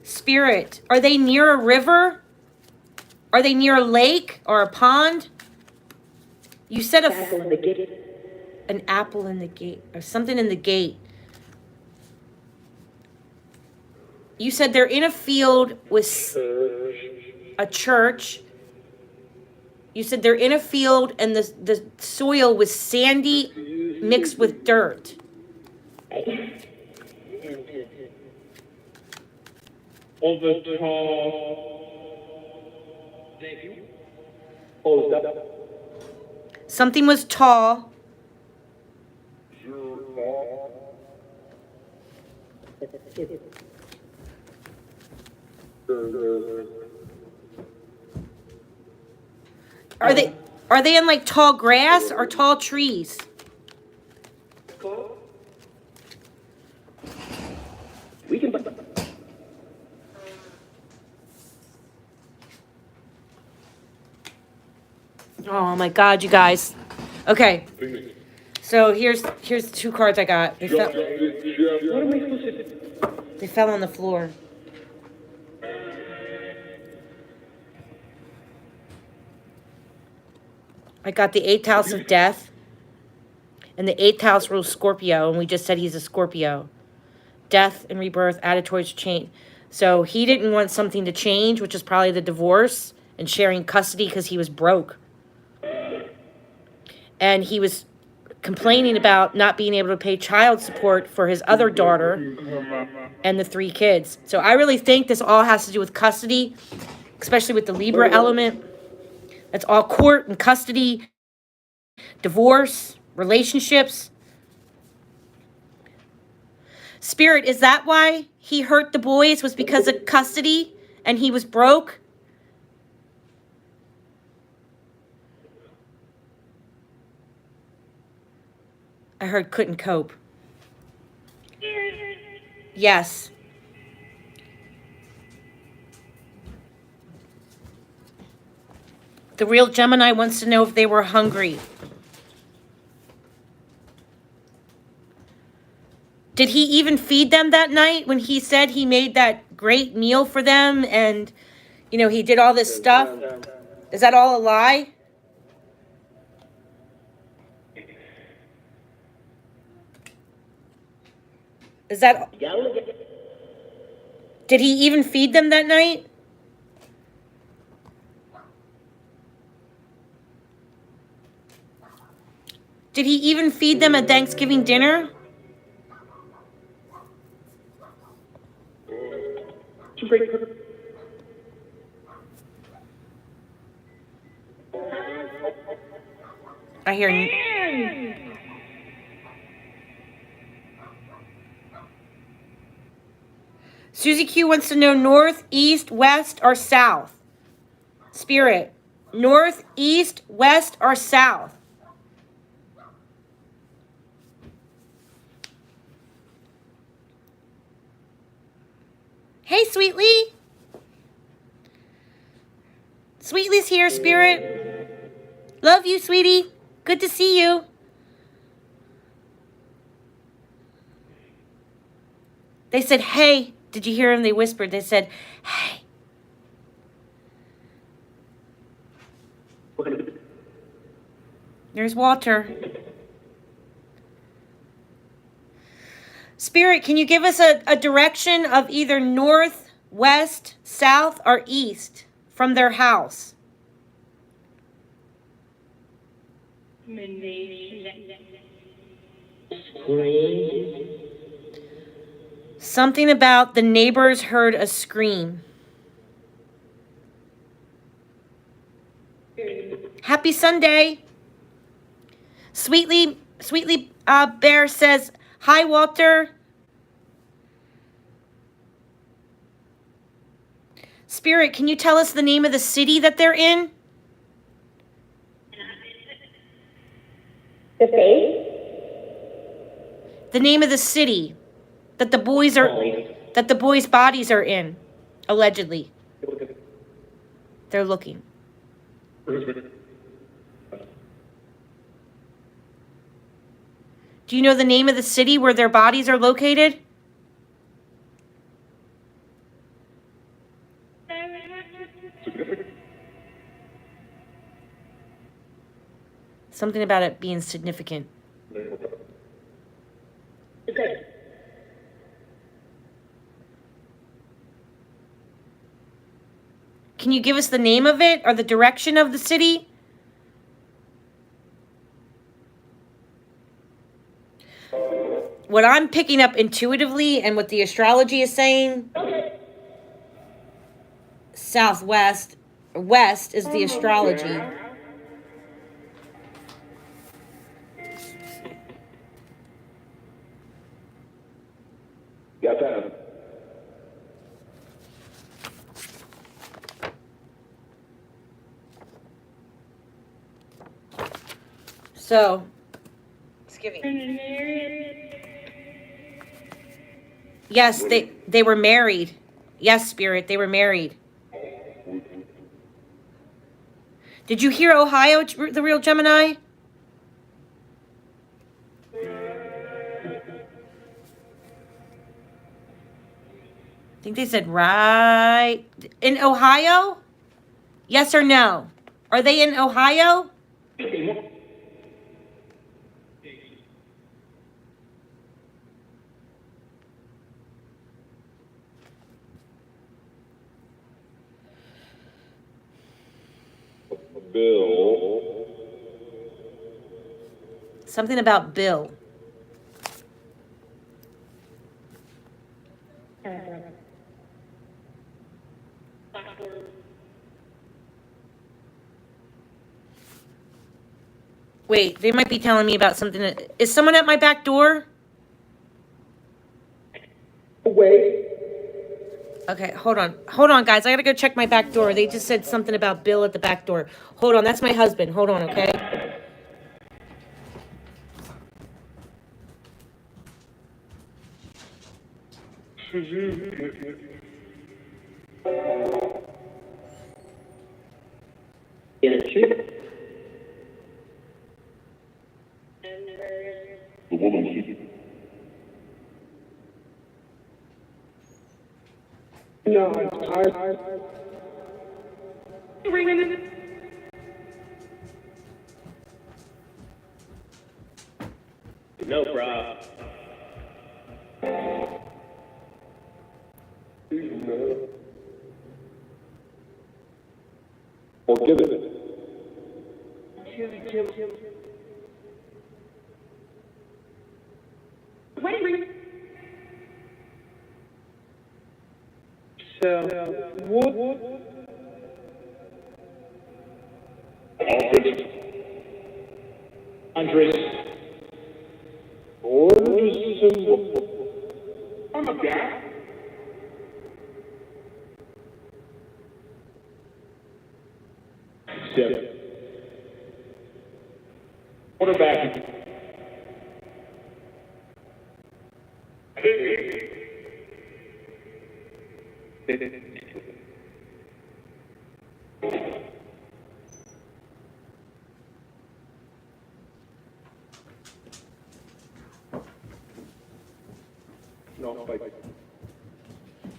Spirit, are they near a river? Are they near a lake or a pond? You said an apple in the gate or something in the gate. You said they're in a field with a church. You said they're in a field and the soil was sandy mixed with dirt. Something was tall. Are they in like tall grass or tall trees? We can. Oh my God, you guys. Okay. So here's the two cards I got. They fell on the floor. I got the 8th house of death. And the 8th house rules Scorpio, and we just said he's a Scorpio. Death and rebirth added towards change. So he didn't want something to change, which is probably the divorce and sharing custody because he was broke. And he was complaining about not being able to pay child support for his other daughter and the 3 kids. So I really think this all has to do with custody, especially with the Libra element. That's all court and custody, divorce, relationships. Spirit, is that why he hurt the boys? Was because of custody and he was broke? I heard couldn't cope. Yes. The real Gemini wants to know if they were hungry. Did he even feed them that night when he said he made that great meal for them and, you know, he did all this stuff? Is that all a lie? Is that... Did he even feed them that night? Did he even feed them at Thanksgiving dinner? I hear... Susie Q wants to know north, east, west, or south. Spirit, north, east, west, or south? Hey, Sweetly. Sweetly's here, Spirit. Love you, sweetie. Good to see you. They said, hey. Did you hear them? They whispered. They said, hey. There's Walter. Spirit, can you give us a direction of either north, west, south, or east from their house? Something about the neighbors heard a scream. Happy Sunday. Sweetly Bear says, hi, Walter. Spirit, can you tell us the name of the city that they're in? The face? The name of the city that the boys' bodies are in, allegedly. They're looking. Do you know the name of the city where their bodies are located? Something about it being significant. Can you give us the name of it or the direction of the city? What I'm picking up intuitively and what the astrology is saying, southwest, west is the astrology. Got that? So, Thanksgiving. Yes, they were married. Yes, Spirit, they were married. Did you hear Ohio, the real Gemini? I think they said right. In Ohio? Yes or no? Are they in Ohio? Bill. Something about Bill. Wait, they might be telling me about something. Is someone at my back door? Wait. Okay, hold on. Hold on, guys. I gotta go check my back door. They just said something about Bill at the back door. Hold on, that's my husband. Hold on, okay? The woman. No, no problem. Forgive it. So, what? Andres. I'm a guy. Seven. Quarterback.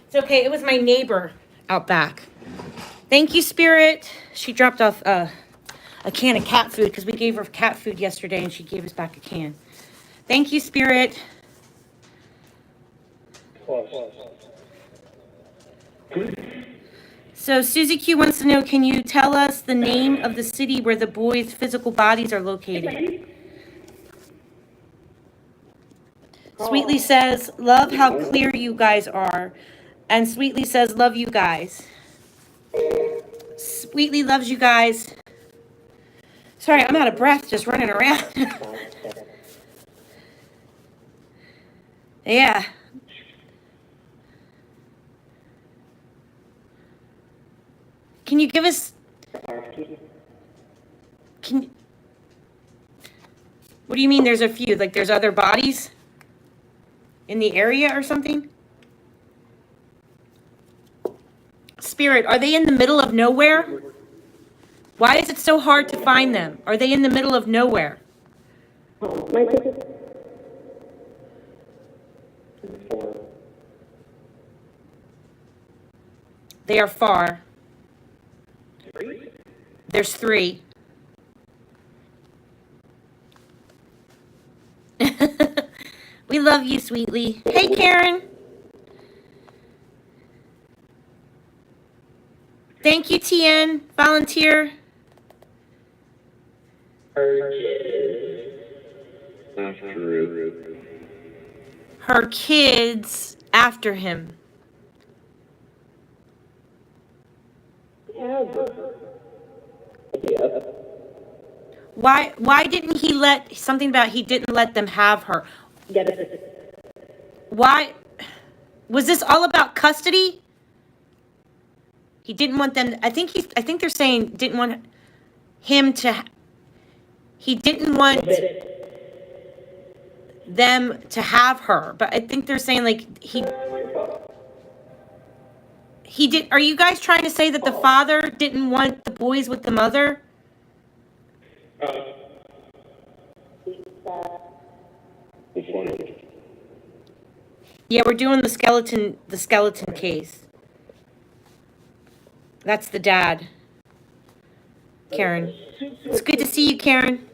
It's okay. It was my neighbor out back. Thank you, Spirit. She dropped off a can of cat food because we gave her cat food yesterday and she gave us back a can. Thank you, Spirit. So Susie Q wants to know, can you tell us the name of the city where the boys' physical bodies are located? Sweetly says, love how clear you guys are. And Sweetly says, love you guys. Sweetly loves you guys. Sorry, I'm out of breath just running around. Yeah. Can you give us... What do you mean there's a few? Like there's other bodies in the area or something? Spirit, are they in the middle of nowhere? Why is it so hard to find them? Are they in the middle of nowhere? They are far. There's 3. We love you, Sweetly. Hey, Karen. Thank you, TN. Volunteer. Her kids after him. Why didn't he let, something about he didn't let them have her? Why? Was this all about custody? He didn't want them, I think they're saying didn't want him to, he didn't want them to have her. But I think they're saying like he did, are you guys trying to say that the father didn't want the boys with the mother? Yeah, we're doing the skeleton case. That's the dad. Karen. It's good to see you, Karen.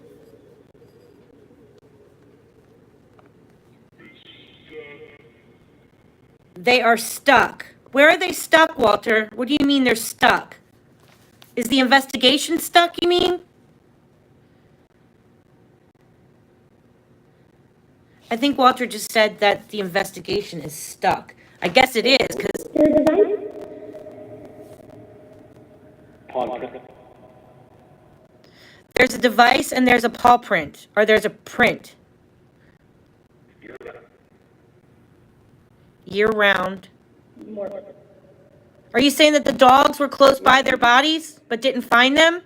They are stuck. Where are they stuck, Walter? What do you mean they're stuck? Is the investigation stuck, you mean? I think Walter just said that the investigation is stuck. I guess it is, because... There's a device and there's a paw print, or there's a print. Year-round. Are you saying that the dogs were close by their bodies, but didn't find them?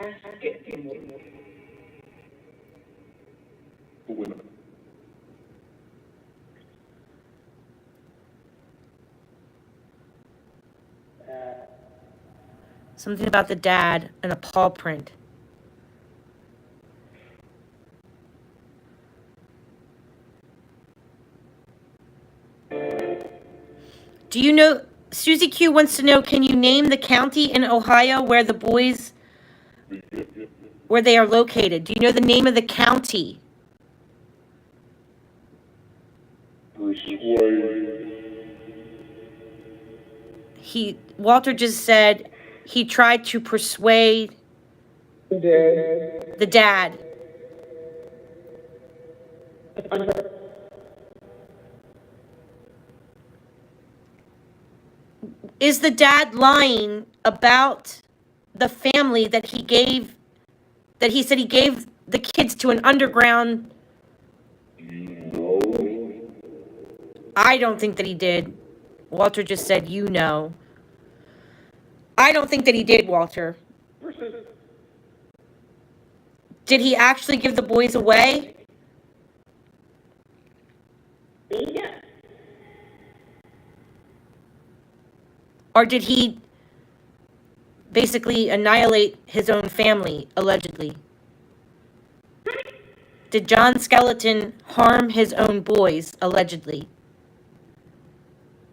Something about the dad and a paw print. Do you know, Susie Q wants to know, can you name the county in Ohio where the boys, where they are located? Do you know the name of the county? Walter just said he tried to persuade the dad. Is the dad lying about the family that he said he gave the kids to an underground? No. I don't think that he did. Walter just said, you know. I don't think that he did, Walter. Did he actually give the boys away? Yeah. Or did he basically annihilate his own family, allegedly? Did John Skelton harm his own boys, allegedly?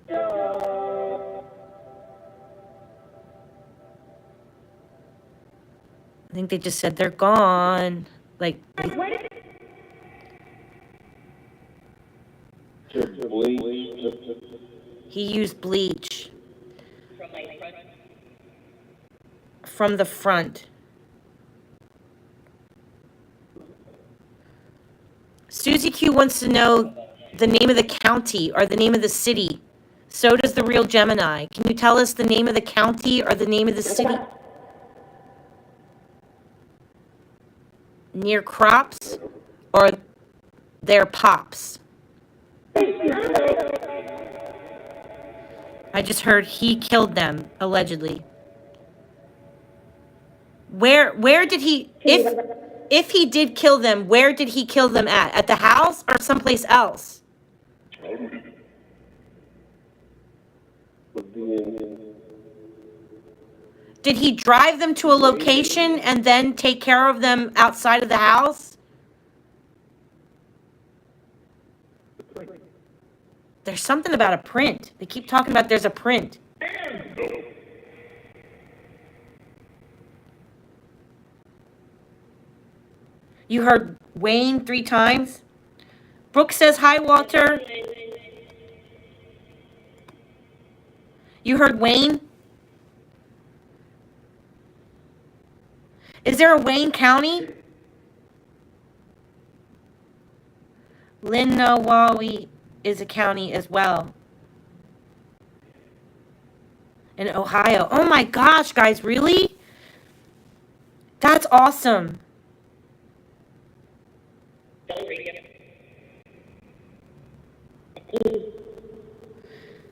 I think they just said they're gone. Like, he used bleach from the front. Susie Q wants to know the name of the county or the name of the city. So does the real Gemini. Can you tell us the name of the county or the name of the city? Near crops or their pops? I just heard he killed them, allegedly. Where did he, if he did kill them, where did he kill them at? At the house or someplace else? Did he drive them to a location and then take care of them outside of the house? There's something about a print. They keep talking about there's a print. You heard Wayne 3 times? Brooke says, hi, Walter. You heard Wayne? Is there a Wayne County? Linnawawi is a county as well. In Ohio. Oh my gosh, guys, really? That's awesome.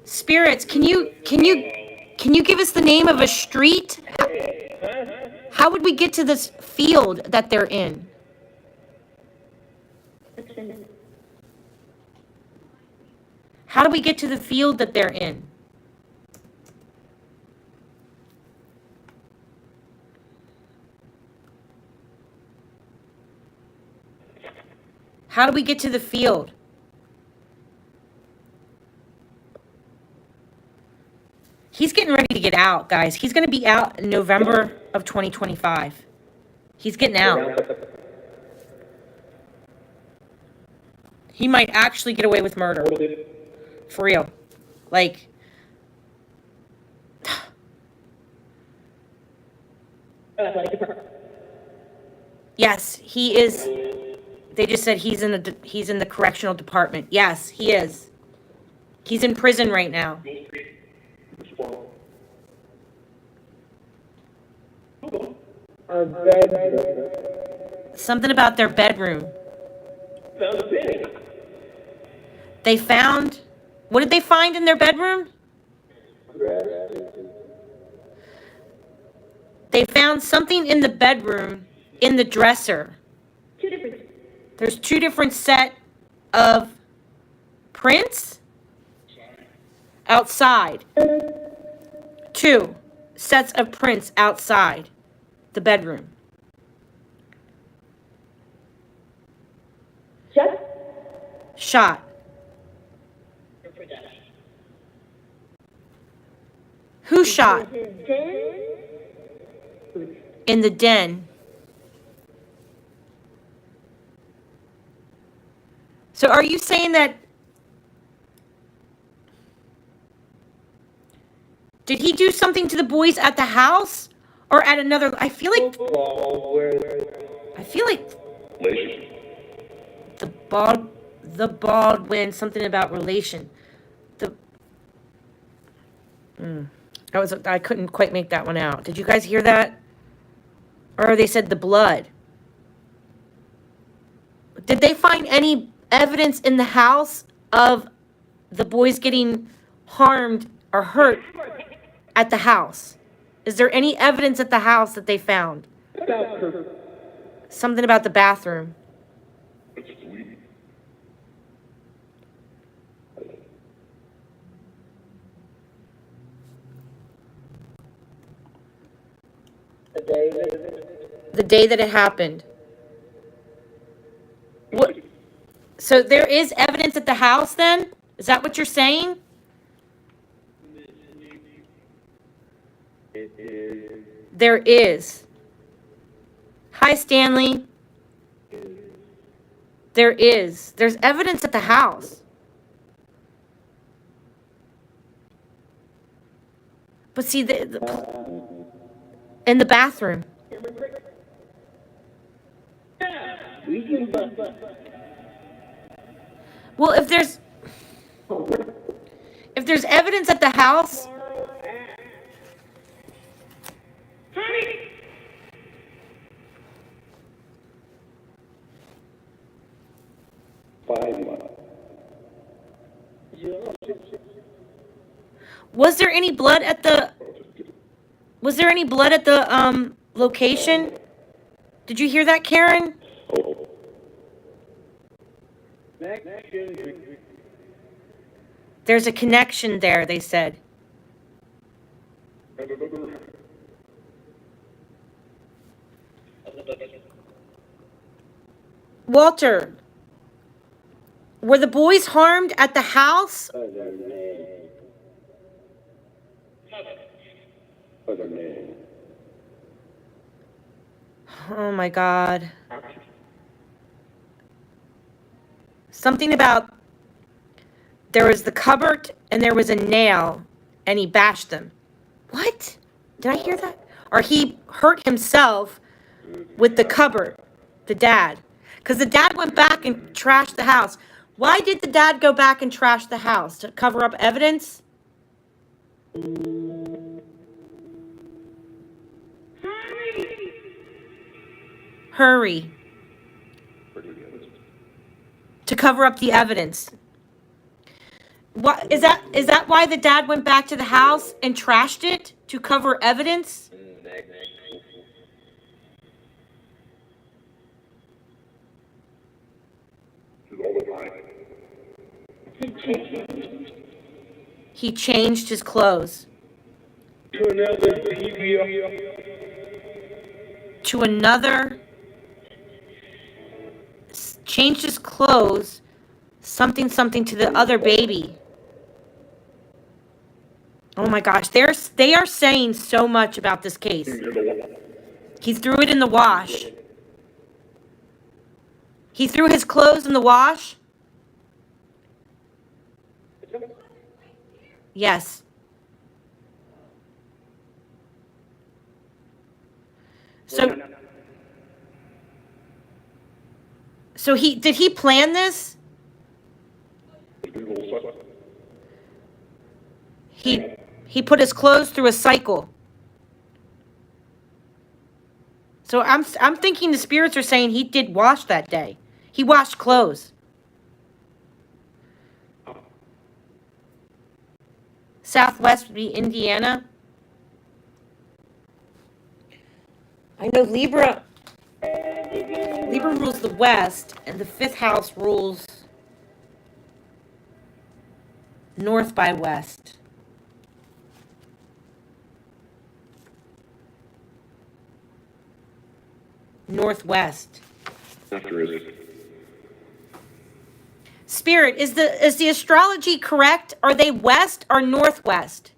Spirits, can you give us the name of a street? How would we get to this field that they're in? How do we get to the field that they're in? How do we get to the field? He's getting ready to get out, guys. He's going to be out in November of 2025. He's getting out. He might actually get away with murder. For real. Like, yes, he is. They just said he's in the correctional department. Yes, he is. He's in prison right now. Something about their bedroom. They found, what did they find in their bedroom? They found something in the bedroom, in the dresser. There's 2 different set of prints outside. 2 sets of prints outside the bedroom. Shot. Who shot? In the den. So are you saying that, did he do something to the boys at the house or at another? I feel like the Baldwin, something about relation. I couldn't quite make that one out. Did you guys hear that? Or they said the blood. Did they find any evidence in the house of the boys getting harmed or hurt at the house? Is there any evidence at the house that they found? Something about the bathroom. The day that it happened. What? So there is evidence at the house then? Is that what you're saying? There is. Hi, Stanley. There is. There's evidence at the house. But see, in the bathroom. Well, if there's evidence at the house, was there any blood at the location? Did you hear that, Karen? There's a connection there, they said. Walter, were the boys harmed at the house? Oh my God. Something about there was the cupboard and there was a nail and he bashed them. What? Did I hear that? Or he hurt himself with the cupboard, the dad. Because the dad went back and trashed the house. Why did the dad go back and trash the house? To cover up evidence? Hurry. To cover up the evidence. What is that why the dad went back to the house and trashed it? To cover evidence? He changed his clothes. To another. Changed his clothes. Something to the other baby. Oh my gosh, they are saying so much about this case. He threw it in the wash. He threw his clothes in the wash? Yes. So did he plan this? He put his clothes through a cycle. So I'm thinking the spirits are saying he did wash that day. He washed clothes. Southwest would be Indiana. I know Libra rules the west, and the fifth house rules north by west. Northwest. Spirit, is the astrology correct? Are they west or northwest?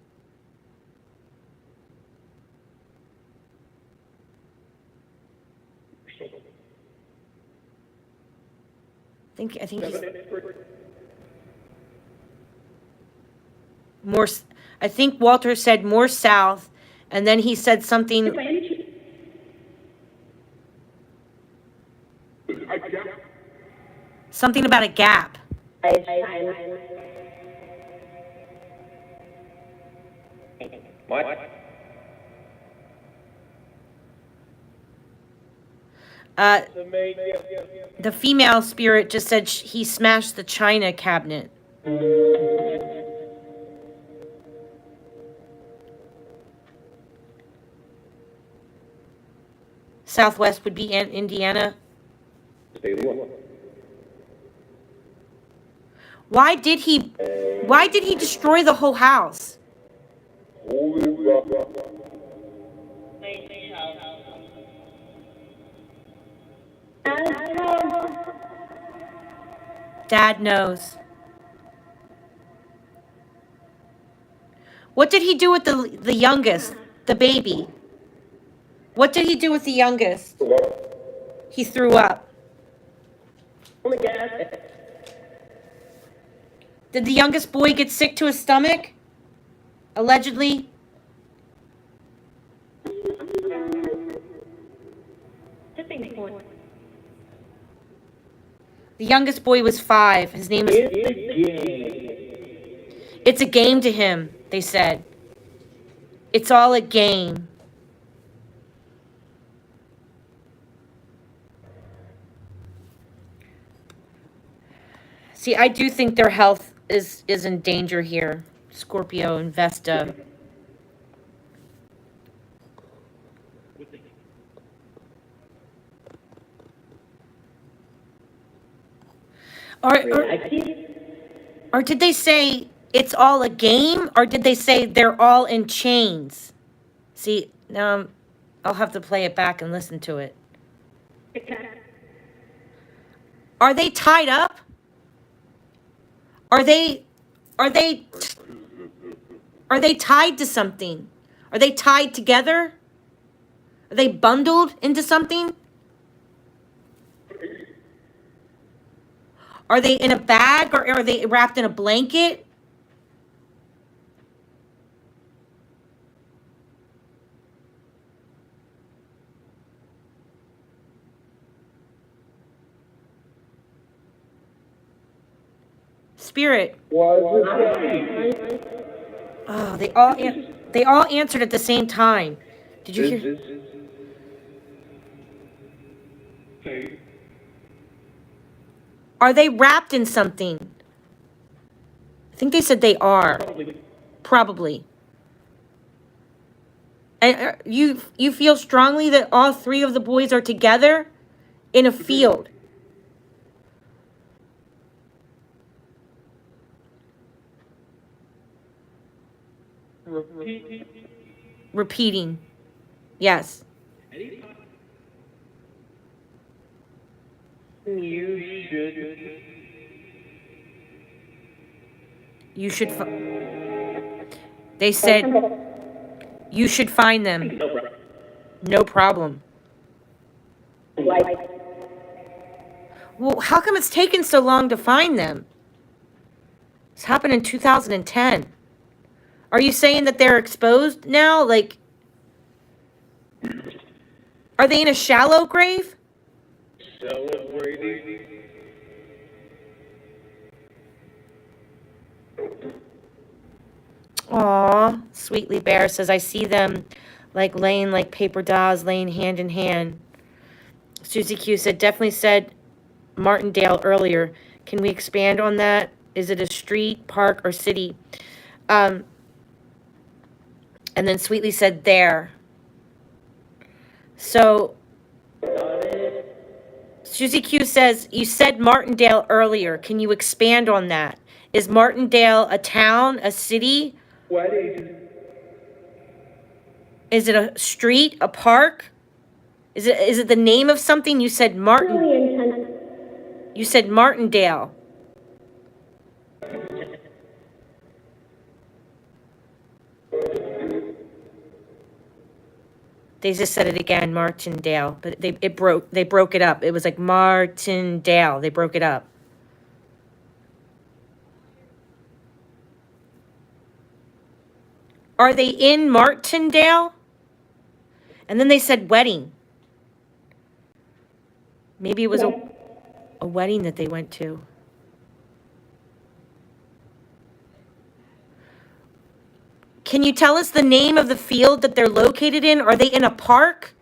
I think he's more. I think Walter said more south, and then he said something. Something about a gap. What? The female spirit just said he smashed the china cabinet. Southwest would be Indiana. Why did he destroy the whole house? Dad knows. What did he do with the youngest, the baby? What did he do with the youngest? He threw up. Oh my God. Did the youngest boy get sick to his stomach? Allegedly? Tipping point. The youngest boy was 5. His name was... It's a game to him, they said. It's all a game. See, I do think their health is in danger here. Scorpio and Vesta. Or did they say it's all a game? Or did they say they're all in chains? See, now I'll have to play it back and listen to it. Are they tied up? Are they tied to something? Are they tied together? Are they bundled into something? Are they in a bag or are they wrapped in a blanket? Spirit. Oh, they all answered at the same time. Did you hear? Are they wrapped in something? I think they said they are. Probably. And you feel strongly that all 3 of the boys are together in a field. Repeating. Yes. You should. They said you should find them. No problem. Well, how come it's taken so long to find them? This happened in 2010. Are you saying that they're exposed now? Like, are they in a shallow grave? Aw, Sweetly Bear says, I see them like laying like paper dolls, laying hand in hand. Susie Q said, definitely said Martindale earlier. Can we expand on that? Is it a street, park, or city? And then Sweetly said there. So Susie Q says, you said Martindale earlier. Can you expand on that? Is Martindale a town, a city? What is Is it a street, a park? Is it the name of something? You said You said Martindale. They just said it again, Martindale, but they broke it up. It was like Martindale. They broke it up. Are they in Martindale? And then they said wedding. Maybe it was a wedding that they went to. Can you tell us the name of the field that they're located in? Are they in a park?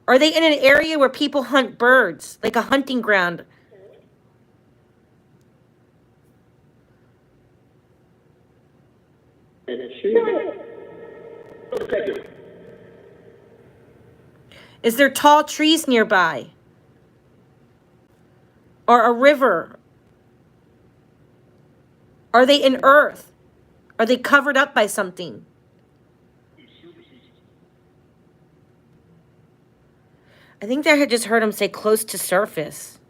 Are they in an area where people hunt birds, like a hunting ground? Is there tall trees nearby? Or a river? Are they in earth? Are they covered up by something? I think I had just heard him say close to surface.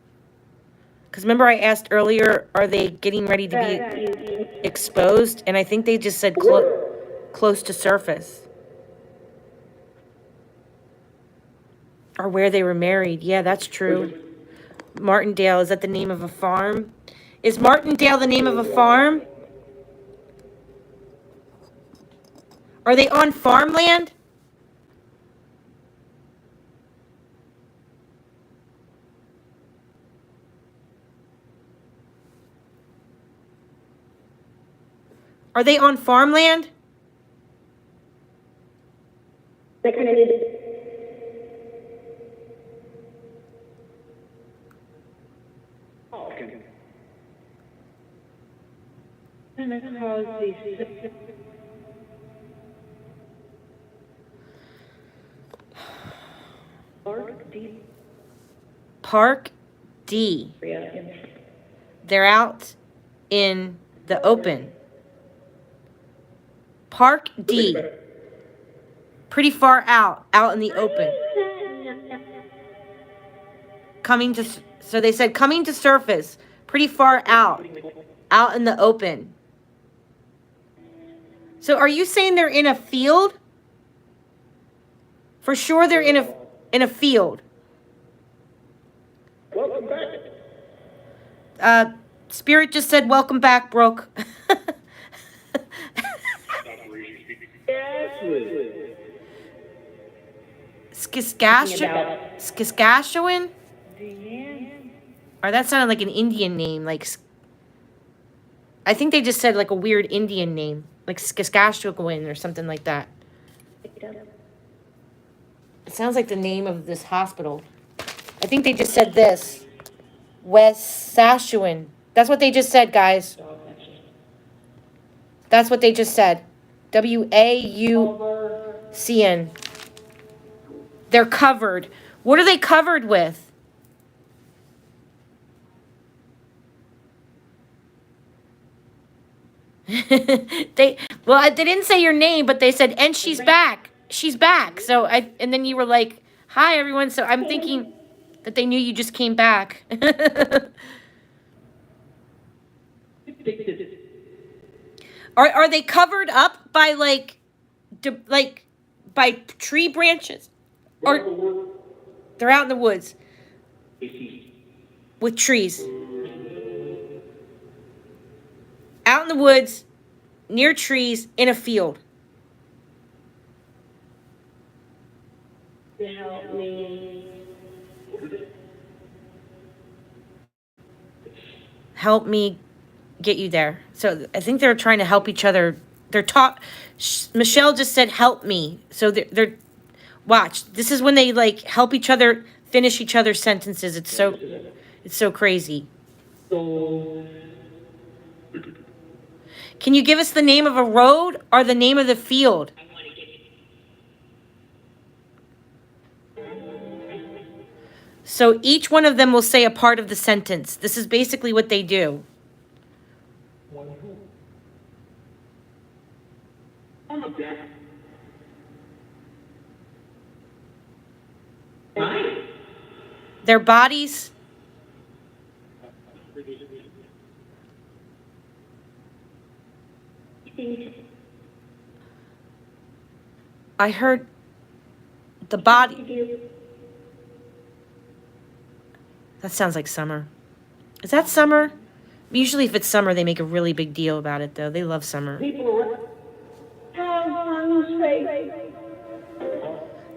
Because remember I asked earlier, are they getting ready to be exposed? And I think they just said close to surface. Or where they were married. Yeah, that's true. Martindale, is that the name of a farm? Is Martindale the name of a farm? Are they on farmland? Are they on farmland? They kind of needed. Oh, okay. And it caused these. Park D. Park D. They're out in the open. Park D. Pretty far out in the open. So they said coming to surface, pretty far out in the open. So are you saying they're in a field? For sure they're in a field. Welcome back. Spirit just said welcome back, Brooke. Saskatchewan? Or that sounded like an Indian name. Like, I think they just said like a weird Indian name. Like Saskatchewan or something like that. It sounds like the name of this hospital. I think they just said this. West Saskatchewan. That's what they just said, guys. That's what they just said. WAUCN. They're covered. What are they covered with? They didn't say your name, but they said, and she's back. She's back. And then you were like, hi everyone. So I'm thinking that they knew you just came back. Are they covered up by by tree branches? Or they're out in the woods with trees. Out in the woods, near trees, in a field. Help me. Help me get you there. So I think they're trying to help each other. Michelle just said, help me. So they're watch. This is when they like help each other finish each other's sentences. It's so crazy. Can you give us the name of a road or the name of the field? So each one of them will say a part of the sentence. This is basically what they do. Their bodies. I heard the body. That sounds like summer. Is that summer? Usually if it's summer, they make a really big deal about it, though. They love summer.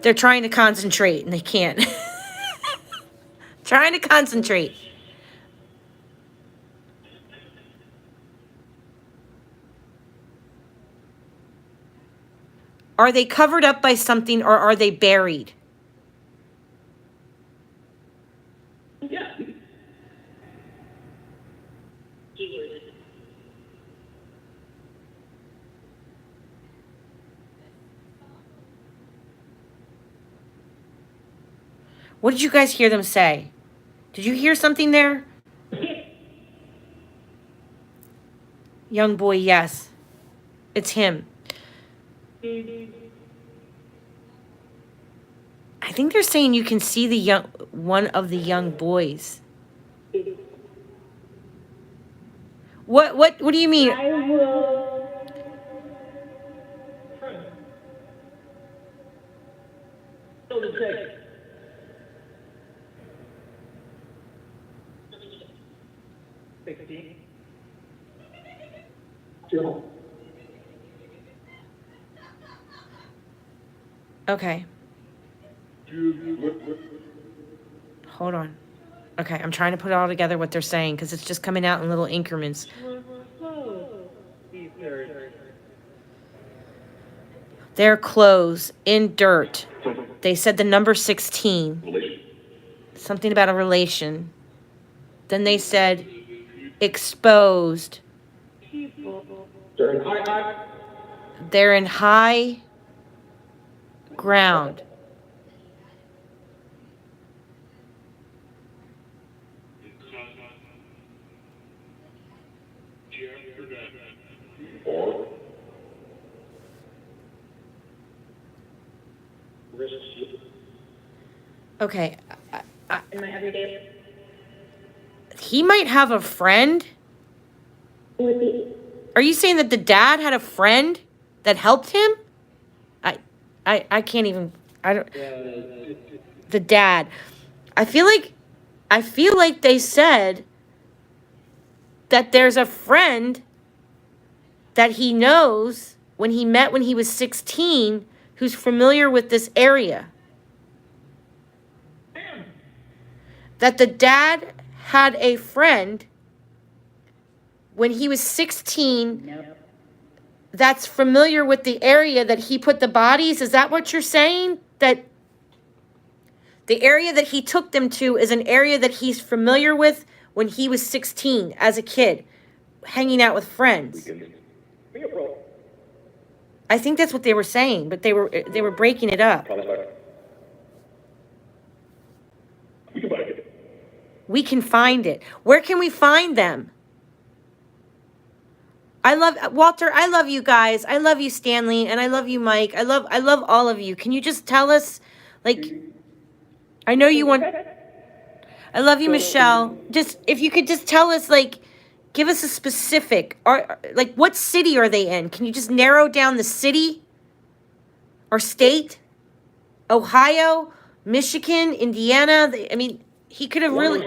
They're trying to concentrate, and they can't. Trying to concentrate. Are they covered up by something, or are they buried? Yeah. What did you guys hear them say? Did you hear something there? Young boy, yes. It's him. I think they're saying you can see one of the young boys. What do you mean? I will. 16. Still. Okay. Hold on. Okay, I'm trying to put it all together what they're saying because it's just coming out in little increments. Their clothes in dirt. They said the number 16. Something about a relation. Then they said exposed. They're in high ground. Okay. In my everyday. He might have a friend. Are you saying that the dad had a friend that helped him? I can't even. I don't. The dad. I feel like they said that there's a friend that he knows when he met when he was 16 who's familiar with this area. That the dad had a friend when he was 16 that's familiar with the area that he put the bodies. Is that what you're saying? That the area that he took them to is an area that he's familiar with when he was 16 as a kid, hanging out with friends. I think that's what they were saying, but they were breaking it up. We can find it. Where can we find them? I love Walter. I love you guys. I love you, Stanley, and I love you, Mike. I love all of you. Can you just tell us, like, I know you want. I love you, Michelle. Just if you could just tell us, like, give us a specific, or like, what city are they in? Can you just narrow down the city or state? Ohio, Michigan, Indiana. I mean, he could have really.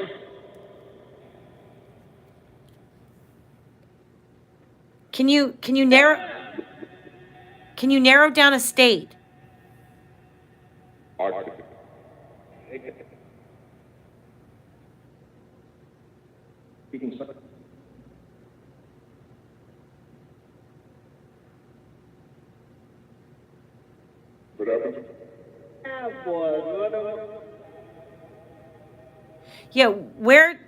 Can you narrow down a state? Yeah, where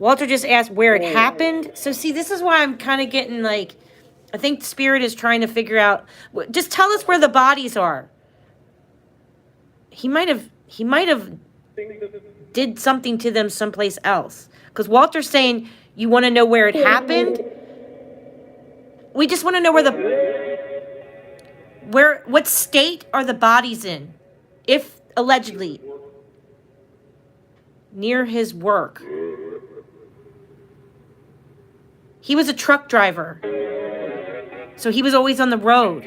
Walter just asked where it happened. So see, this is why I'm kind of getting like, I think Spirit is trying to figure out. Just tell us where the bodies are. He might have did something to them someplace else. Because Walter's saying you want to know where it happened. We just want to know what state are the bodies in, if allegedly near his work. He was a truck driver, so he was always on the road.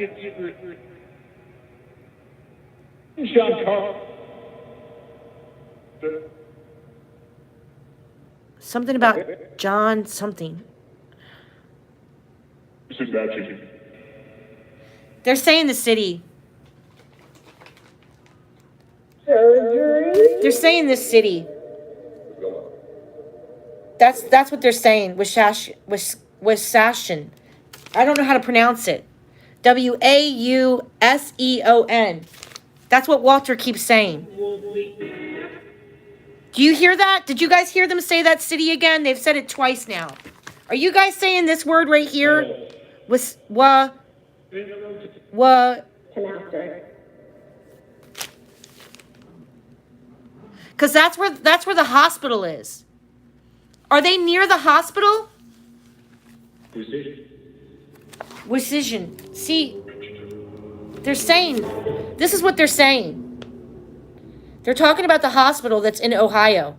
Something about John something. They're saying the city. They're saying this city. That's what they're saying. Wisconsin. I don't know how to pronounce it. Wauseon. That's what Walter keeps saying. Do you hear that? Did you guys hear them say that city again? They've said it twice now. Are you guys saying this word right here? Because that's where the hospital is. Are they near the hospital? Precision. See, they're saying, this is what they're saying. They're talking about the hospital that's in Ohio.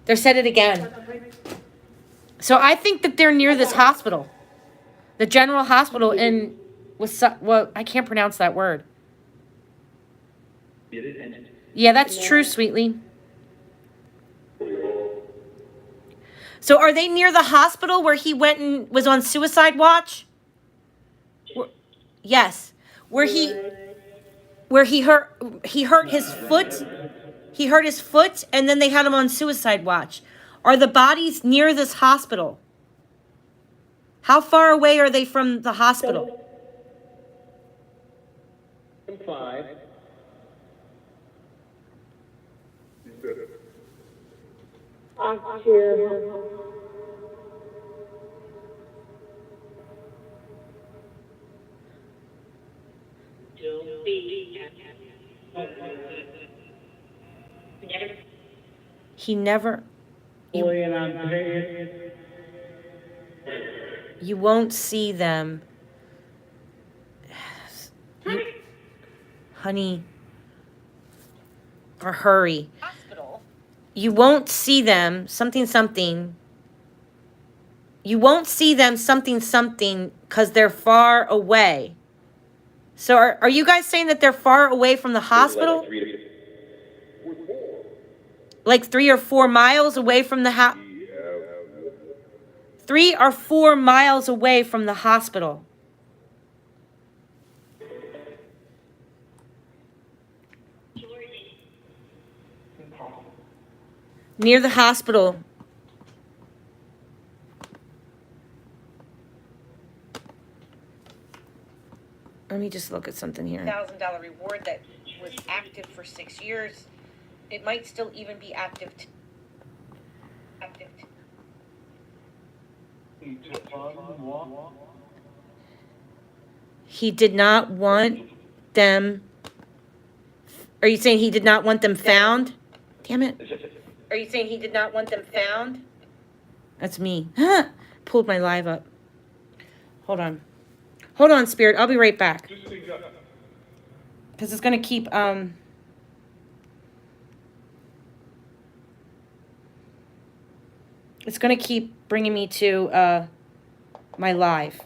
They said it again. So I think that they're near this hospital. The general hospital in Well, I can't pronounce that word. Yeah, that's true, Sweetly. So are they near the hospital where he went and was on suicide watch? Yes. Where he hurt his foot. He hurt his foot and then they had him on suicide watch. Are the bodies near this hospital? How far away are they from the hospital? 5. He never. You won't see them. Honey. Or hurry. Hospital. You won't see them. Something. You won't see them something because they're far away. So are you guys saying that they're far away from the hospital? Like 3 or 4 miles away from the house? 3 or 4 miles away from the hospital. Near the hospital. Let me just look at something here. $1,000 reward that was active for 6 years. It might still even be active. He did not want them. Are you saying he did not want them found? Damn it. Are you saying he did not want them found? That's me. Pulled my live up. Hold on, Spirit. I'll be right back. Because it's going to keep, it's going to keep bringing me to, my live.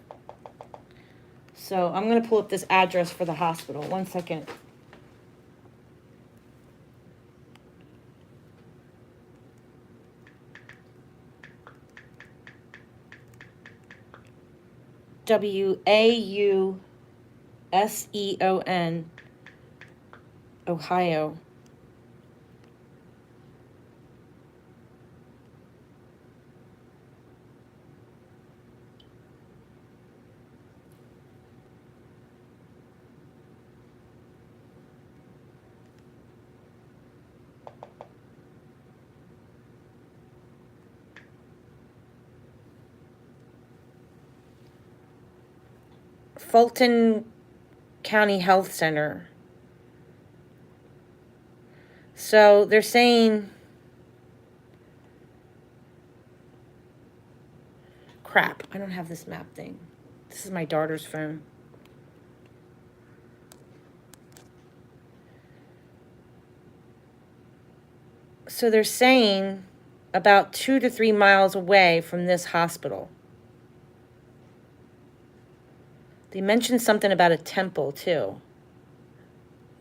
So I'm going to pull up this address for the hospital. 1 second. WAUSEON, Ohio. Fulton County Health Center. So they're saying, crap, I don't have this map thing. This is my daughter's phone. So they're saying about 2 to 3 miles away from this hospital. They mentioned something about a temple, too.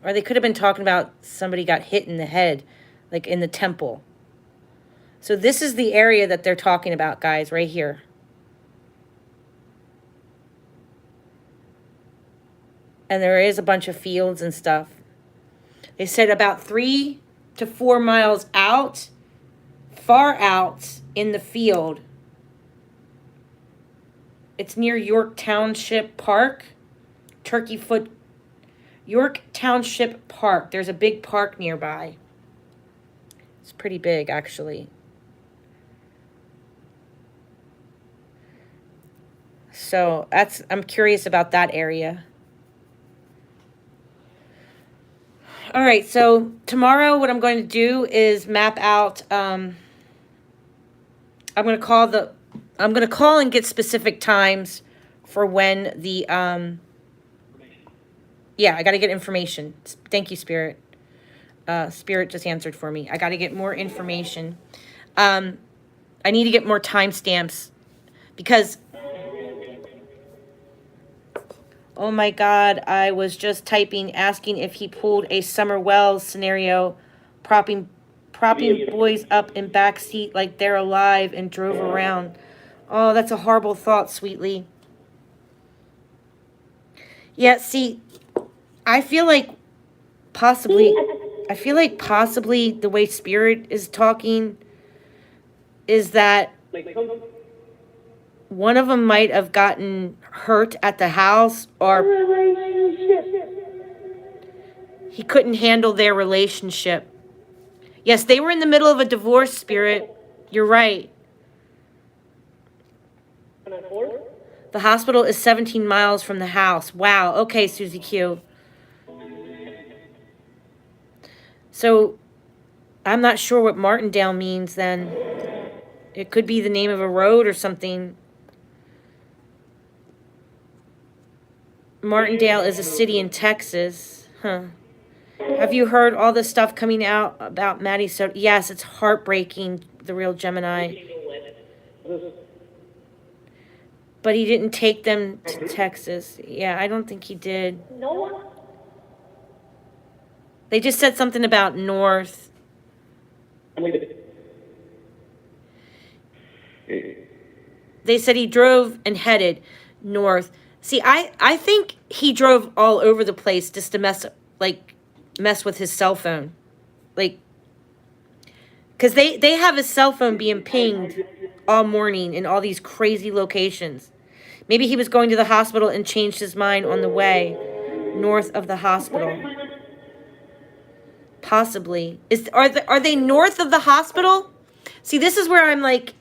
Or they could have been talking about somebody got hit in the head, like in the temple. So this is the area that they're talking about, guys, right here. And there is a bunch of fields and stuff. They said about 3 to 4 miles out, far out in the field. It's near York Township Park, York Township Park. There's a big park nearby. It's pretty big, actually. So I'm curious about that area. All right, so tomorrow what I'm going to do is map out, I'm going to call and get specific times for when the, yeah, I got to get information. Thank you, Spirit. Spirit just answered for me. I got to get more information. I need to get more timestamps because Oh my God, I was just typing, asking if he pulled a Summer Wells scenario, propping boys up in back seat like they're alive and drove around. Oh, that's a horrible thought, Sweetly. Yeah, see, I feel like possibly the way Spirit is talking is that one of them might have gotten hurt at the house, or he couldn't handle their relationship. Yes, they were in the middle of a divorce, Spirit. You're right. The hospital is 17 miles from the house. Wow. Okay, Susie Q. So, I'm not sure what Martindale means then. It could be the name of a road or something. Martindale is a city in Texas. Huh. Have you heard all the stuff coming out about Maddie? So yes, it's heartbreaking, the real Gemini. But he didn't take them to Texas. Yeah, I don't think he did. No. They just said something about north. They said he drove and headed north. See, I think he drove all over the place just to mess with his cell phone. Like, because they have his cell phone being pinged all morning in all these crazy locations. Maybe he was going to the hospital and changed his mind on the way north of the hospital. Possibly. Are they north of the hospital? See, this is where I'm like,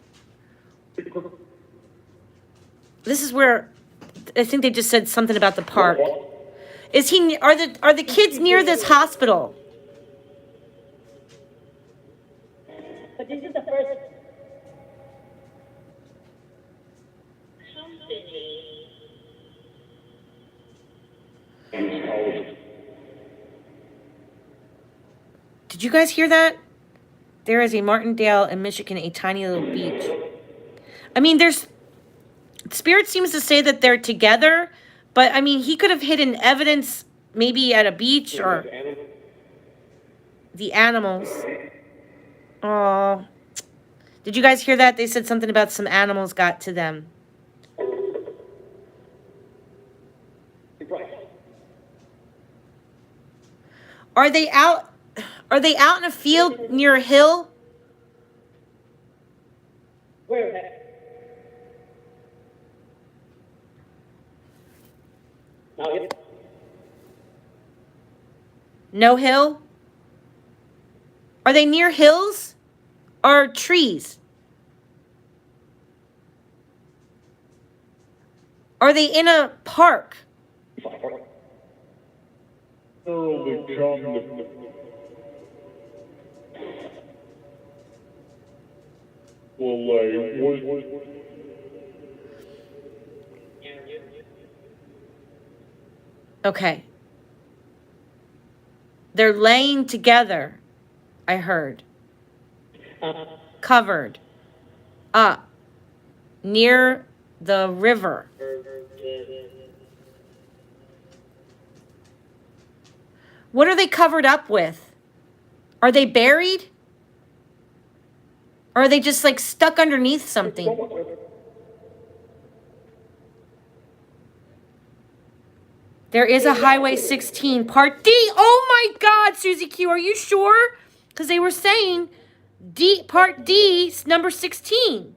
this is where I think they just said something about the park. Are the kids near this hospital? But this is the first company. Did you guys hear that? There is a Martindale in Michigan, a tiny little beach. I mean, Spirit seems to say that they're together, but I mean, he could have hidden evidence maybe at a beach or the animals. Oh, did you guys hear that? They said something about some animals got to them. Are they out in a field near a hill? Where? No hill? Are they near hills or trees? Are they in a park? Okay. They're laying together, I heard. Covered up near the river. What are they covered up with? Are they buried? Or are they just like stuck underneath something? There is a Highway 16 Part D. Oh my God, Susie Q, are you sure? Because they were saying Part D, number 16.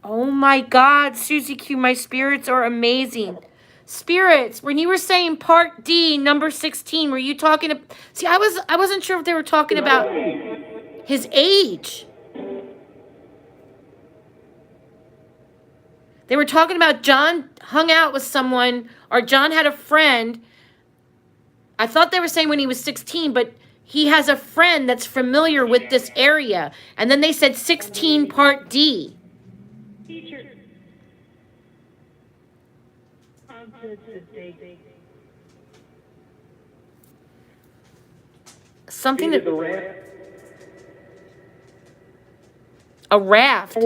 Oh my God, Susie Q, my spirits are amazing. Spirits, when you were saying Part D, number 16, were you talking about... See, I wasn't sure if they were talking about his age. They were talking about John hung out with someone, or John had a friend. I thought they were saying when he was 16, but he has a friend that's familiar with this area. And then they said 16 Part D. Something that... A raft.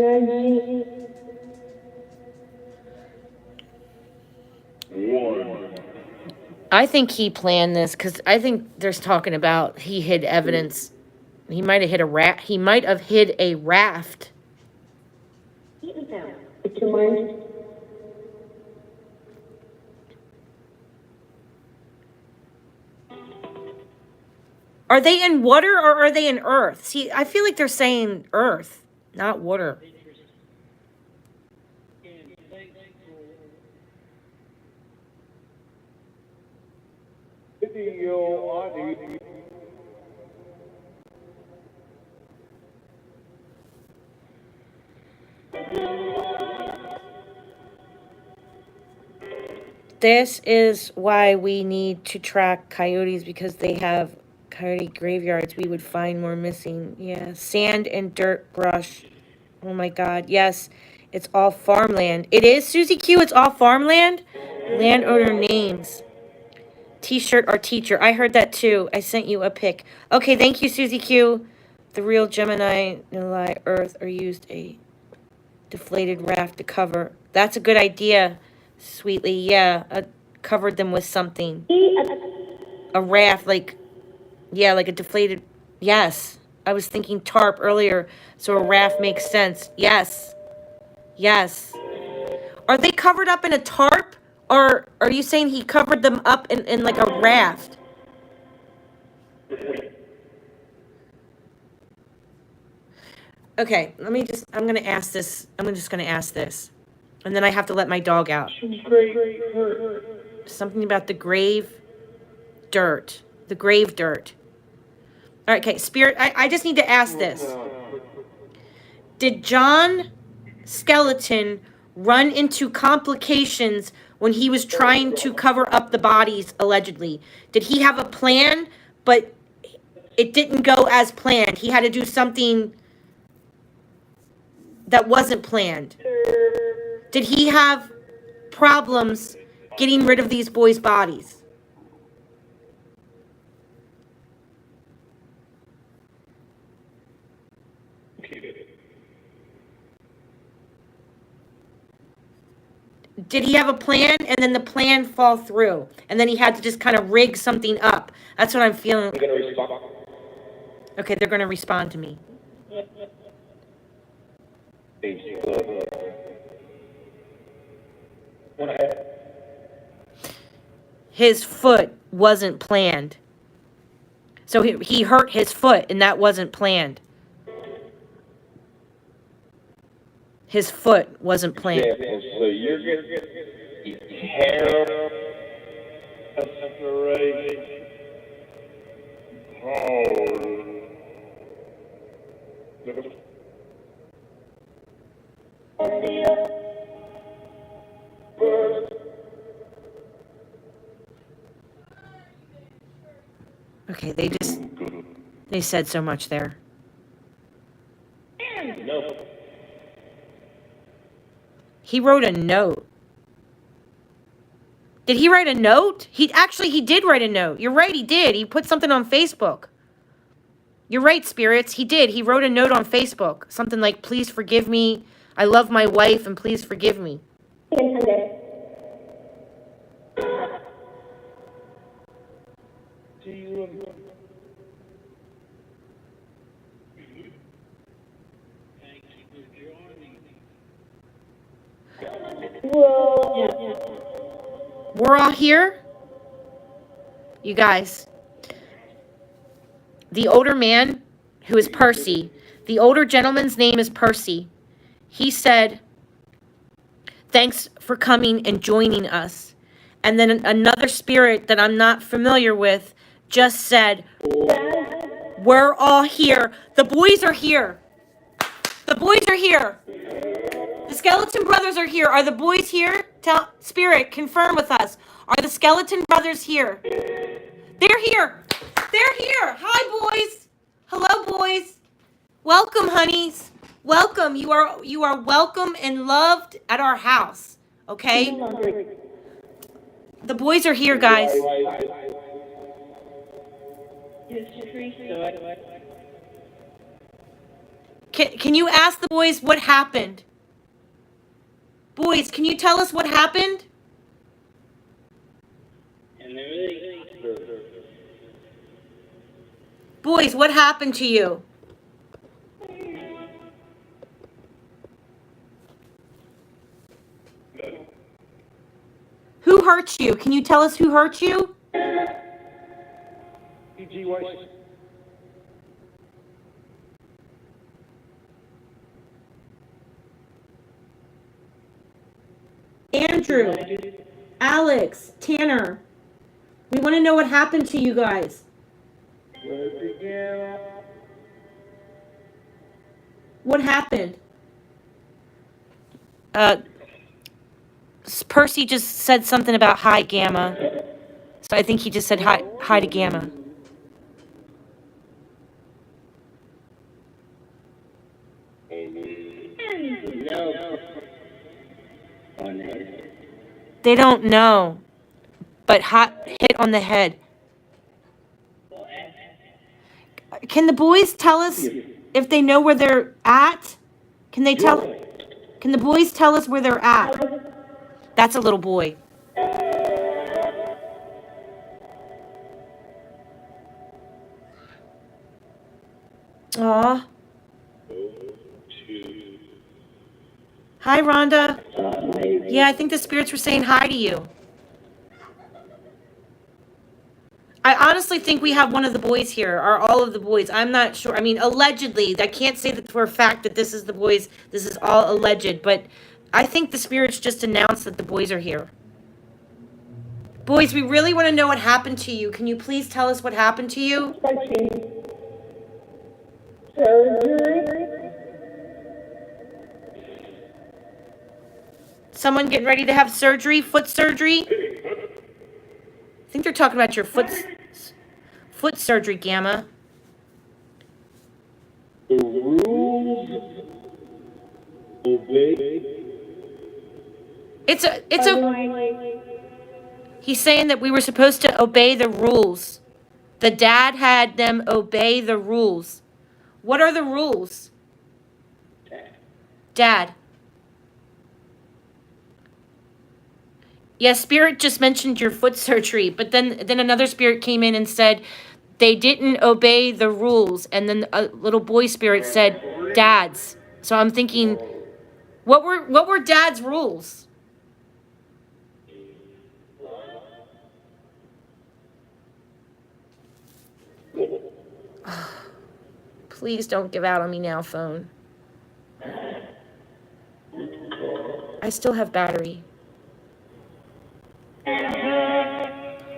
I think he planned this because I think there's talking about he hid evidence. He might have hid a rat. He might have hid a raft. Are they in water or are they in earth? See, I feel like they're saying earth, not water. This is why we need to track coyotes, because they have coyote graveyards. We would find more missing. Yeah, sand and dirt brush. Oh my God, yes, it's all farmland. It is, Susie Q, it's all farmland? Landowner names. T-shirt or teacher. I heard that too. I sent you a pic. Okay, thank you, Susie Q. The real Gemini, no lie, Earth, or used a deflated raft to cover. That's a good idea, Sweetly. Yeah, covered them with something. A raft, like, yeah, like a deflated, yes. I was thinking tarp earlier, so a raft makes sense. Yes. Yes. Are they covered up in a tarp? Or are you saying he covered them up in like a raft? Okay, I'm going to ask this. I'm just going to ask this. And then I have to let my dog out. Something about the grave dirt. The grave dirt. All right, okay, Spirit, I just need to ask this. Did John Skelton run into complications when he was trying to cover up the bodies, allegedly? Did he have a plan, but it didn't go as planned? He had to do something that wasn't planned. Did he have problems getting rid of these boys' bodies? Did he have a plan and then the plan fall through? And then he had to just kind of rig something up? That's what I'm feeling. I'm gonna respond. Okay, they're going to respond to me. His foot wasn't planned. So he hurt his foot, and that wasn't planned. His foot wasn't planned. So you're getting hair separation. Okay, they said so much there. No. He wrote a note. Did he write a note? He did write a note. You're right, he did. He put something on Facebook. You're right, spirits. He did. He wrote a note on Facebook. Something like, please forgive me. I love my wife and please forgive me. We're all here? You guys. The older man, who is Percy, the older gentleman's name is Percy. He said, thanks for coming and joining us. And then another spirit that I'm not familiar with just said, we're all here. The boys are here. The boys are here. The Skelton Brothers are here. Are the boys here? Tell Spirit, confirm with us. Are the Skelton Brothers here? They're here. They're here. Hi, boys. Hello, boys. Welcome, honeys. Welcome. You are welcome and loved at our house. Okay? The boys are here, guys. Can you ask the boys what happened? Boys, can you tell us what happened? And everything Boys, what happened to you? Who hurt you? Can you tell us who hurt you? Andrew, Alex, Tanner. We want to know what happened to you guys. What happened? Percy just said something about hi, Gamma. So I think he just said hi to Gamma. They don't know, but hit on the head. Can the boys tell us if they know where they're at? Can the boys tell us where they're at? That's a little boy. Aw. Hi, Rhonda. Yeah, I think the spirits were saying hi to you. I honestly think we have one of the boys here, or all of the boys. I'm not sure. I mean, allegedly. I can't say that for a fact that this is the boys. This is all alleged. But I think the spirits just announced that the boys are here. Boys, we really want to know what happened to you. Can you please tell us what happened to you? Someone getting ready to have surgery? Foot surgery? I think they're talking about your foot surgery, Gamma. The rules obey. It's a. He's saying that we were supposed to obey the rules. The dad had them obey the rules. What are the rules? Dad. Yeah, spirit just mentioned your foot surgery, but then another spirit came in and said they didn't obey the rules, and then a little boy spirit said dad's. So I'm thinking, what were dad's rules? Please don't give out on me now, phone. I still have battery.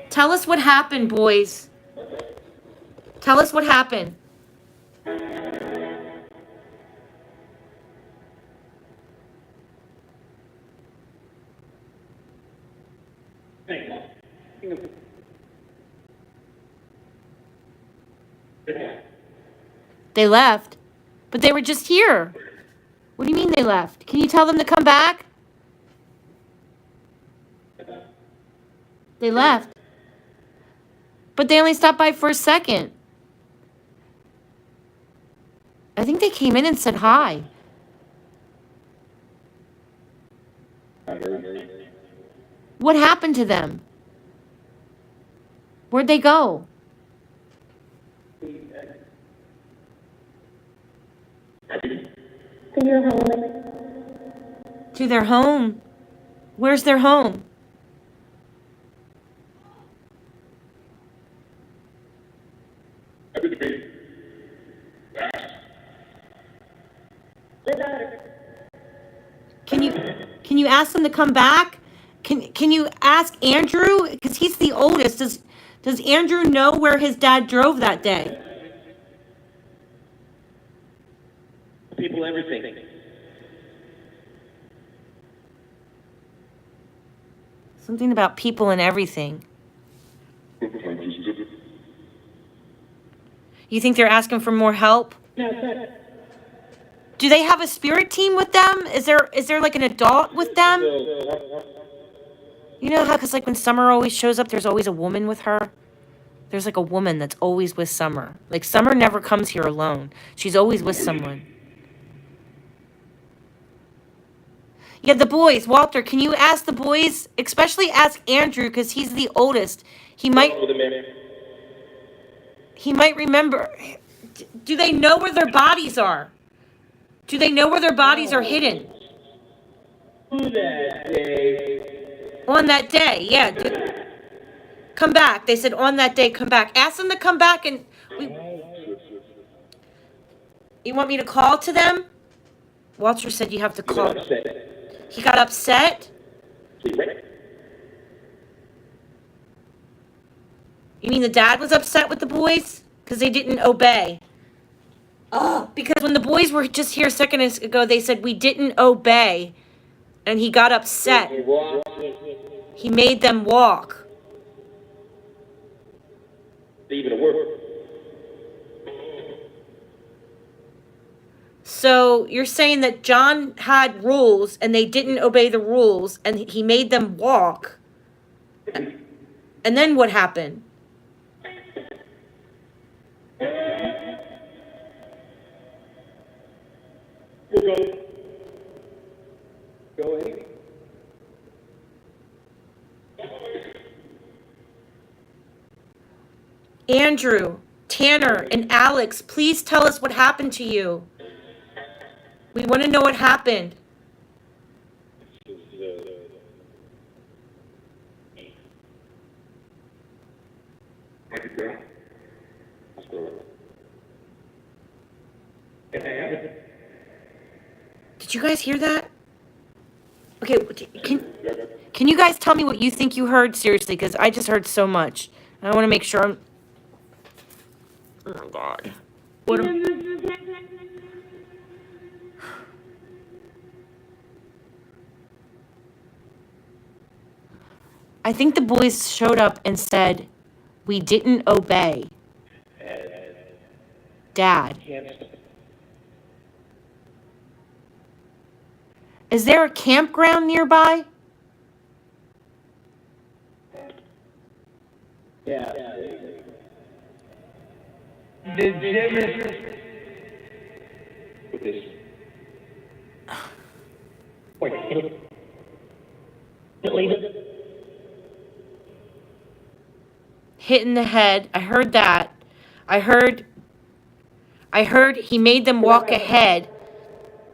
Tell us what happened, boys. Tell us what happened. They left, but they were just here. What do you mean they left? Can you tell them to come back? They left. But they only stopped by for a second. I think they came in and said hi. What happened to them? Where'd they go? To their home. Where's their home? Can you ask them to come back? Can you ask Andrew? Because he's the oldest. Does Andrew know where his dad drove that day? People, everything. Something about people and everything. You think they're asking for more help? No, sir. Do they have a spirit team with them? Is there like an adult with them? You know how, because like when Summer always shows up, there's always a woman with her? There's like a woman that's always with Summer. Like Summer never comes here alone. She's always with someone. Yeah, the boys. Walter, can you ask the boys, especially ask Andrew, because he's the oldest. He might... He might remember. Do they know where their bodies are? Do they know where their bodies are hidden? Who that day? On that day, yeah. Come back. They said on that day, come back. Ask them to come back and... You want me to call to them? Walter said you have to call. He got upset? You mean the dad was upset with the boys? Because they didn't obey. Oh, because when the boys were just here a second ago, they said we didn't obey. And he got upset. He made them walk. Even work. So you're saying that John had rules and they didn't obey the rules and he made them walk. And then what happened? We'll go ahead. Andrew, Tanner, and Alex, please tell us what happened to you. We want to know what happened. Did you guys hear that? Okay, can you guys tell me what you think you heard? Seriously, because I just heard so much. I want to make sure I'm... Oh, my God. What I think the boys showed up and said, we didn't obey. Dad. Is there a campground nearby? Yeah. The gym is... Hit in the head. I heard that. I heard he made them walk ahead,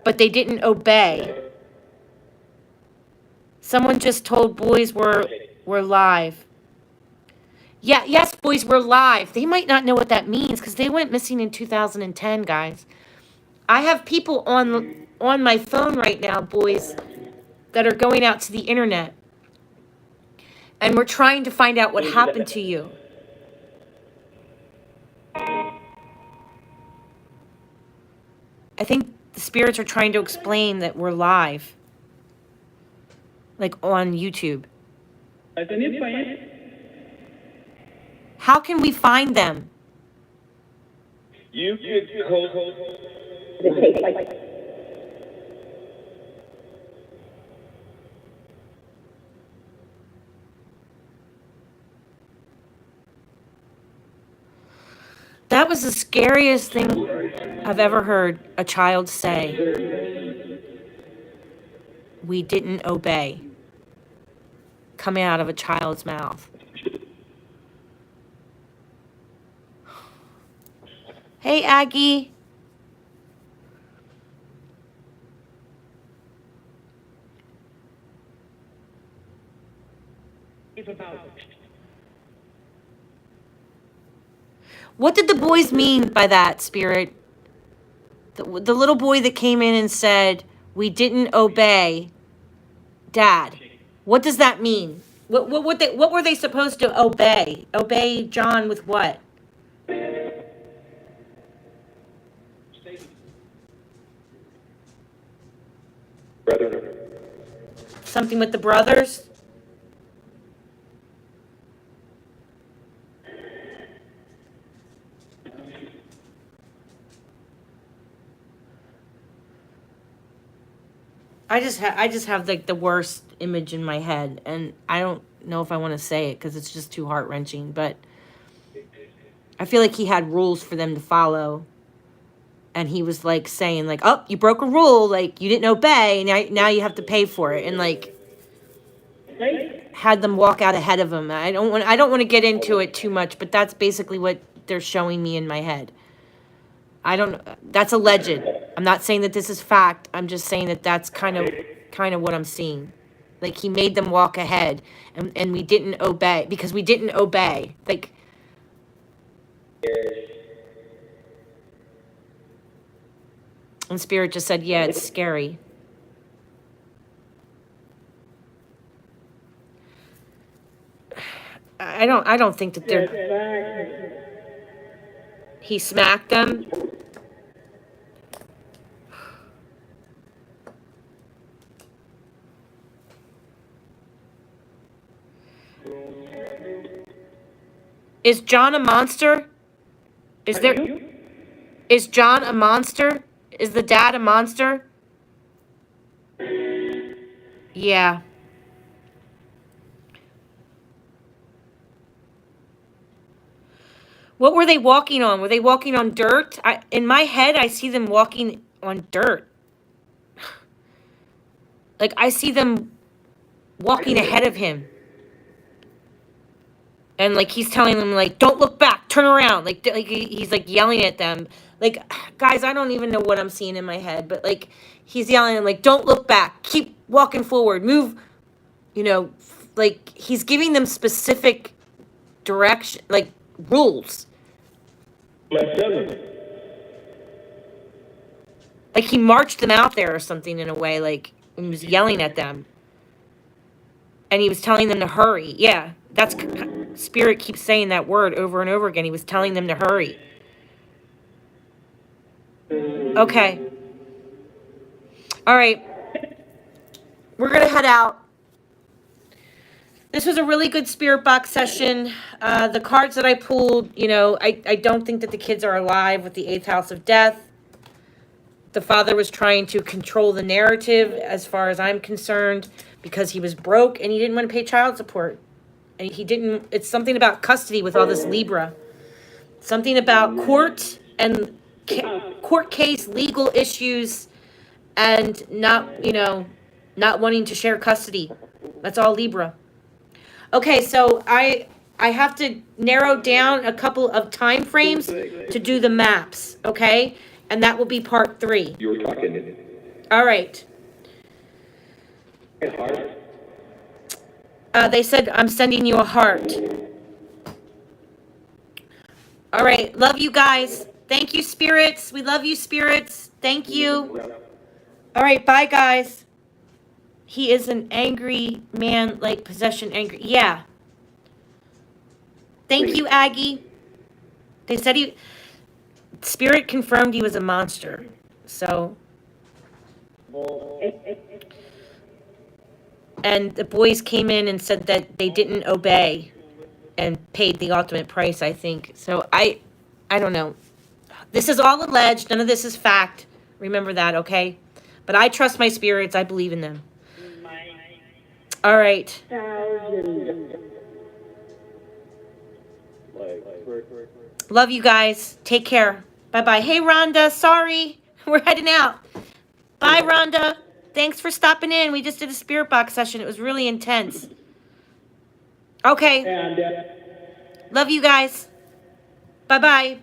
but they didn't obey. Someone just told boys we're live. Yeah, yes, boys, we're live. They might not know what that means because they went missing in 2010, guys. I have people on my phone right now, boys, that are going out to the internet. And we're trying to find out what happened to you. I think the spirits are trying to explain that we're live. Like on YouTube. How can we find them? You could call... That was the scariest thing I've ever heard a child say. We didn't obey. Coming out of a child's mouth. Hey, Aggie. What did the boys mean by that, Spirit? The little boy that came in and said, we didn't obey Dad. What does that mean? What were they supposed to obey? Obey John with what? Brother. Something with the brothers? I just have like the worst image in my head, and I don't know if I want to say it because it's just too heart-wrenching, but I feel like he had rules for them to follow, and he was like saying like, oh, you broke a rule, like you didn't obey, now you have to pay for it, and like had them walk out ahead of him. I don't want to get into it too much, but that's basically what they're showing me in my head. I don't know. That's alleged. I'm not saying that this is fact. I'm just saying that that's kind of what I'm seeing. Like, he made them walk ahead, and we didn't obey because we didn't obey. Like, and Spirit just said, yeah, it's scary. I don't think that they're. He smacked them. Is John a monster? Is John a monster? Is the dad a monster? Yeah. What were they walking on? Were they walking on dirt? In my head, I see them walking on dirt. Like, I see them walking ahead of him. And, like, he's telling them, like, don't look back, turn around. Like he's, like, yelling at them. Like, guys, I don't even know what I'm seeing in my head. But, like, he's yelling at them, like, don't look back. Keep walking forward. Move, you know, like, he's giving them specific direction, like, rules. Like, he marched them out there or something in a way, like, and he was yelling at them. And he was telling them to hurry. Yeah, that's... Spirit keeps saying that word over and over again. He was telling them to hurry. Okay. All right. We're going to head out. This was a really good spirit box session. The cards that I pulled, you know, I don't think that the kids are alive with the 8th house of death. The father was trying to control the narrative as far as I'm concerned because he was broke and he didn't want to pay child support. And he didn't, it's something about custody with all this Libra. Something about court and court case, legal issues, and not, you know, not wanting to share custody. That's all Libra. Okay, so I have to narrow down a couple of time frames to do the maps, okay? And that will be part 3. You were talking. All right. They said, I'm sending you a heart. All right. Love you guys. Thank you, spirits. We love you, spirits. Thank you. All right. Bye, guys. He is an angry man, like possession angry. Yeah. Thank you, Aggie. They said Spirit confirmed he was a monster. So. And the boys came in and said that they didn't obey and paid the ultimate price, I think. So I don't know. This is all alleged. None of this is fact. Remember that, okay? But I trust my spirits. I believe in them. All right. Love you guys. Take care. Bye-bye. Hey, Rhonda. Sorry. We're heading out. Bye, Rhonda. Thanks for stopping in. We just did a spirit box session. It was really intense. Okay. Love you guys. Bye-bye.